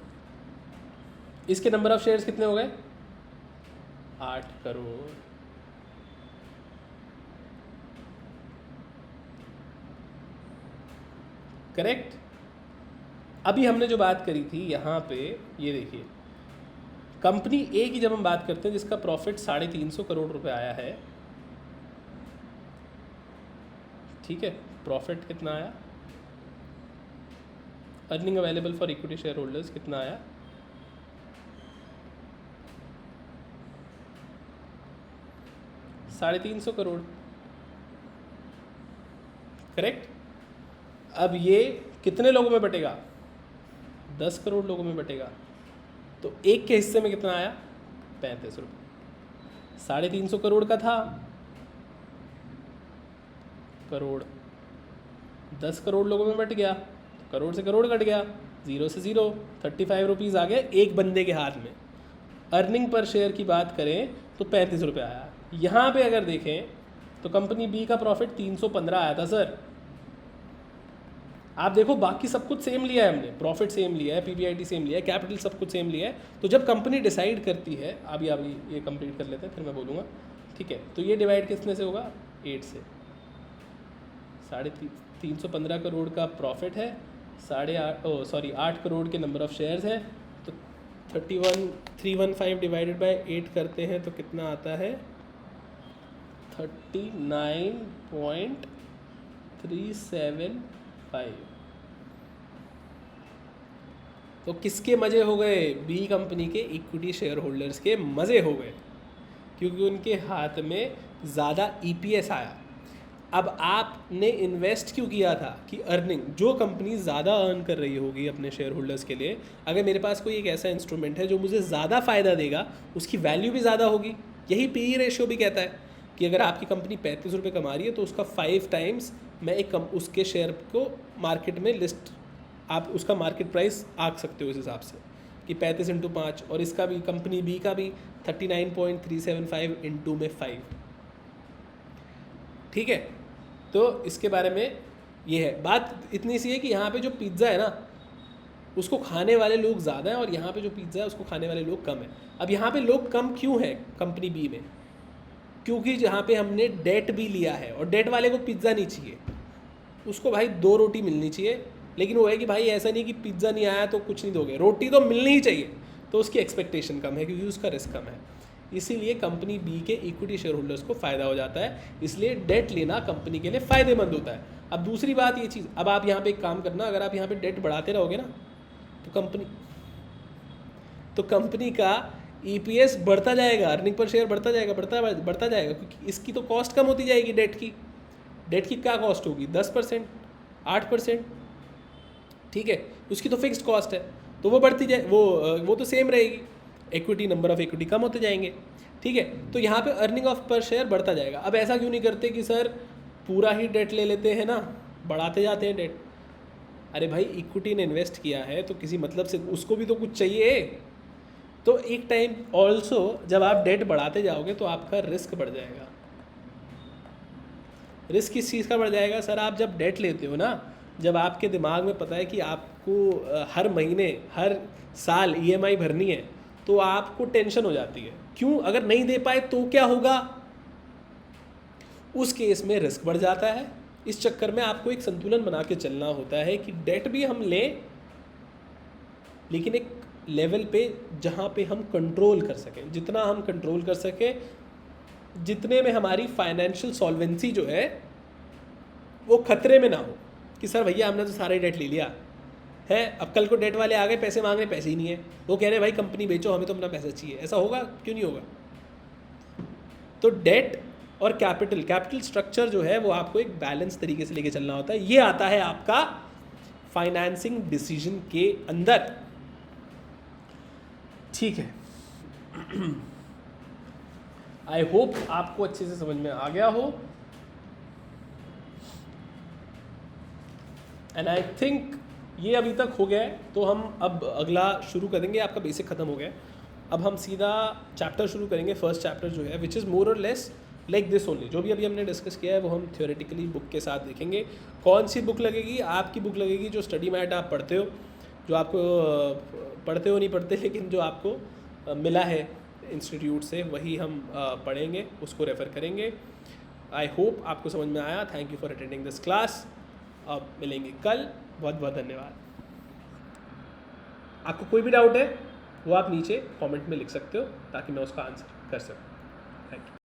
इसके नंबर ऑफ शेयर्स कितने हो गए, 8 करोड़। करेक्ट? अभी हमने जो बात करी थी यहाँ पे, ये देखिए कंपनी ए की जब हम बात करते हैं जिसका प्रॉफिट 350 करोड़ रुपए आया है। ठीक है, प्रॉफिट कितना आया, earning available for equity share holders कितना आया, 350 करोड़। करेक्ट? अब ये कितने लोगों में बटेगा, 10 करोड़ लोगों में बटेगा। तो एक के हिस्से में कितना आया, 35 रुपये। 350 करोड़ का था करोड़, 10 करोड़ लोगों में बट गया, करोड़ से करोड़ कट गया, 0 से 0, 35 रुपीज़ आ गए एक बंदे के हाथ में। अर्निंग पर शेयर की बात करें तो 35 रुपये आया। यहाँ पे अगर देखें तो कंपनी बी का प्रॉफिट 315 आया था सर। आप देखो बाकी सब कुछ सेम लिया है हमने, प्रॉफिट सेम लिया है, पीबीआईटी सेम लिया है, कैपिटल सब कुछ सेम लिया है। तो जब कंपनी डिसाइड करती है, अभी ये कंप्लीट कर लेते हैं फिर मैं बोलूँगा। ठीक है, तो ये डिवाइड कितने से होगा, 8 से। 315 करोड़ का प्रॉफिट है, 8 करोड़ के नंबर ऑफ शेयर्स हैं, तो 315 डिवाइडेड बाय 8 करते हैं तो कितना आता है, 39.375। तो किसके मज़े हो गए, बी कंपनी के इक्विटी शेयर होल्डर्स के मज़े हो गए, क्योंकि उनके हाथ में ज़्यादा ईपीएस आया। अब आपने इन्वेस्ट क्यों किया था कि अर्निंग, जो कंपनी ज़्यादा अर्न कर रही होगी अपने शेयर होल्डर्स के लिए, अगर मेरे पास कोई एक ऐसा इंस्ट्रूमेंट है जो मुझे ज़्यादा फ़ायदा देगा, उसकी वैल्यू भी ज़्यादा होगी। यही पीई रेशियो भी कहता है कि अगर आपकी कंपनी 35 रुपये कमा रही है तो उसका 5 टाइम्स मैं उसके शेयर को मार्केट में लिस्ट, आप उसका मार्केट प्राइस आंक सकते हो इस हिसाब से कि 35 × 5, और इसका भी कंपनी बी का भी 39.375 इंटू में 5। ठीक है, तो इसके बारे में ये है बात। इतनी सी है कि यहाँ पे जो पिज़्ज़ा है ना, उसको खाने वाले लोग ज़्यादा हैं और यहाँ पे जो पिज़्ज़ा है उसको खाने वाले लोग कम हैं। अब यहाँ पे लोग कम क्यों हैं कंपनी बी में? क्योंकि जहाँ पे हमने डेट भी लिया है और डेट वाले को पिज़्ज़ा नहीं चाहिए, उसको भाई 2 रोटी मिलनी चाहिए। लेकिन वो है कि भाई ऐसा नहीं कि पिज़्ज़ा नहीं आया तो कुछ नहीं दोगे, रोटी तो मिलनी ही चाहिए, तो उसकी एक्सपेक्टेशन कम है क्योंकि उसका रिस्क कम है। इसीलिए कंपनी बी के इक्विटी शेयर होल्डर्स को फ़ायदा हो जाता है, इसलिए डेट लेना कंपनी के लिए फ़ायदेमंद होता है। अब दूसरी बात ये चीज़, अब आप यहाँ पे एक काम करना, अगर आप यहाँ पे डेट बढ़ाते रहोगे ना तो कंपनी का ईपीएस बढ़ता जाएगा, अर्निंग पर शेयर बढ़ता जाएगा क्योंकि इसकी तो कॉस्ट कम होती जाएगी। डेट की क्या कॉस्ट होगी? 10%, 8%, ठीक है, उसकी तो फिक्स्ड कॉस्ट है, तो वो बढ़ती जाए, वो तो सेम रहेगी। इक्विटी, नंबर ऑफ इक्विटी कम होते जाएंगे, ठीक है। तो यहाँ पे अर्निंग ऑफ पर शेयर बढ़ता जाएगा। अब ऐसा क्यों नहीं करते कि सर पूरा ही डेट ले लेते हैं ना, बढ़ाते जाते हैं डेट। अरे भाई इक्विटी ने इन्वेस्ट किया है तो किसी मतलब से उसको भी तो कुछ चाहिए। तो एक टाइम ऑल्सो जब आप डेट बढ़ाते जाओगे तो आपका रिस्क बढ़ जाएगा। रिस्क किस चीज़ का बढ़ जाएगा? सर आप जब डेट लेते हो ना, जब आपके दिमाग में पता है कि आपको हर महीने हर साल ईएमआई भरनी है, तो आपको टेंशन हो जाती है। क्यों? अगर नहीं दे पाए तो क्या होगा? उस केस में रिस्क बढ़ जाता है। इस चक्कर में आपको एक संतुलन बना के चलना होता है कि डेट भी हम लें, लेकिन एक लेवल पे जहाँ पे हम कंट्रोल कर सकें, जितना हम कंट्रोल कर सकें, जितने में हमारी फाइनेंशियल सॉल्वेंसी जो है वो खतरे में ना हो कि सर भैया हमने तो सारा ही डेट ले लिया है, अब कल को डेट वाले आ गए पैसे मांगने, पैसे ही नहीं है, वो कह रहे हैं भाई कंपनी बेचो, हमें तो अपना पैसा चाहिए। ऐसा होगा? क्यों नहीं होगा। तो डेट और कैपिटल स्ट्रक्चर जो है वो आपको एक बैलेंस तरीके से लेके चलना होता है। ये आता है आपका फाइनेंसिंग डिसीजन के अंदर, ठीक है। आई होप आपको अच्छे से समझ में आ गया हो, एंड आई थिंक ये अभी तक हो गया है। तो हम अब अगला शुरू करेंगे, आपका बेसिक ख़त्म हो गया, अब हम सीधा चैप्टर शुरू करेंगे। फर्स्ट चैप्टर जो है विच इज़ मोर और लेस लाइक दिस ओनली। जो भी अभी हमने डिस्कस किया है वो हम थियोरेटिकली बुक के साथ देखेंगे। कौन सी बुक लगेगी? आपकी बुक लगेगी जो स्टडी मैट आप पढ़ते हो, जो आपको पढ़ते हो नहीं पढ़ते, लेकिन जो आपको मिला है इंस्टीट्यूट से, वही हम पढ़ेंगे, उसको रेफ़र करेंगे। आई होप आपको समझ में आया। Thank you for attending this class. अब मिलेंगे कल। बहुत बहुत धन्यवाद। आपको कोई भी डाउट है वो आप नीचे कमेंट में लिख सकते हो ताकि मैं उसका आंसर कर सकूँ। Thank you.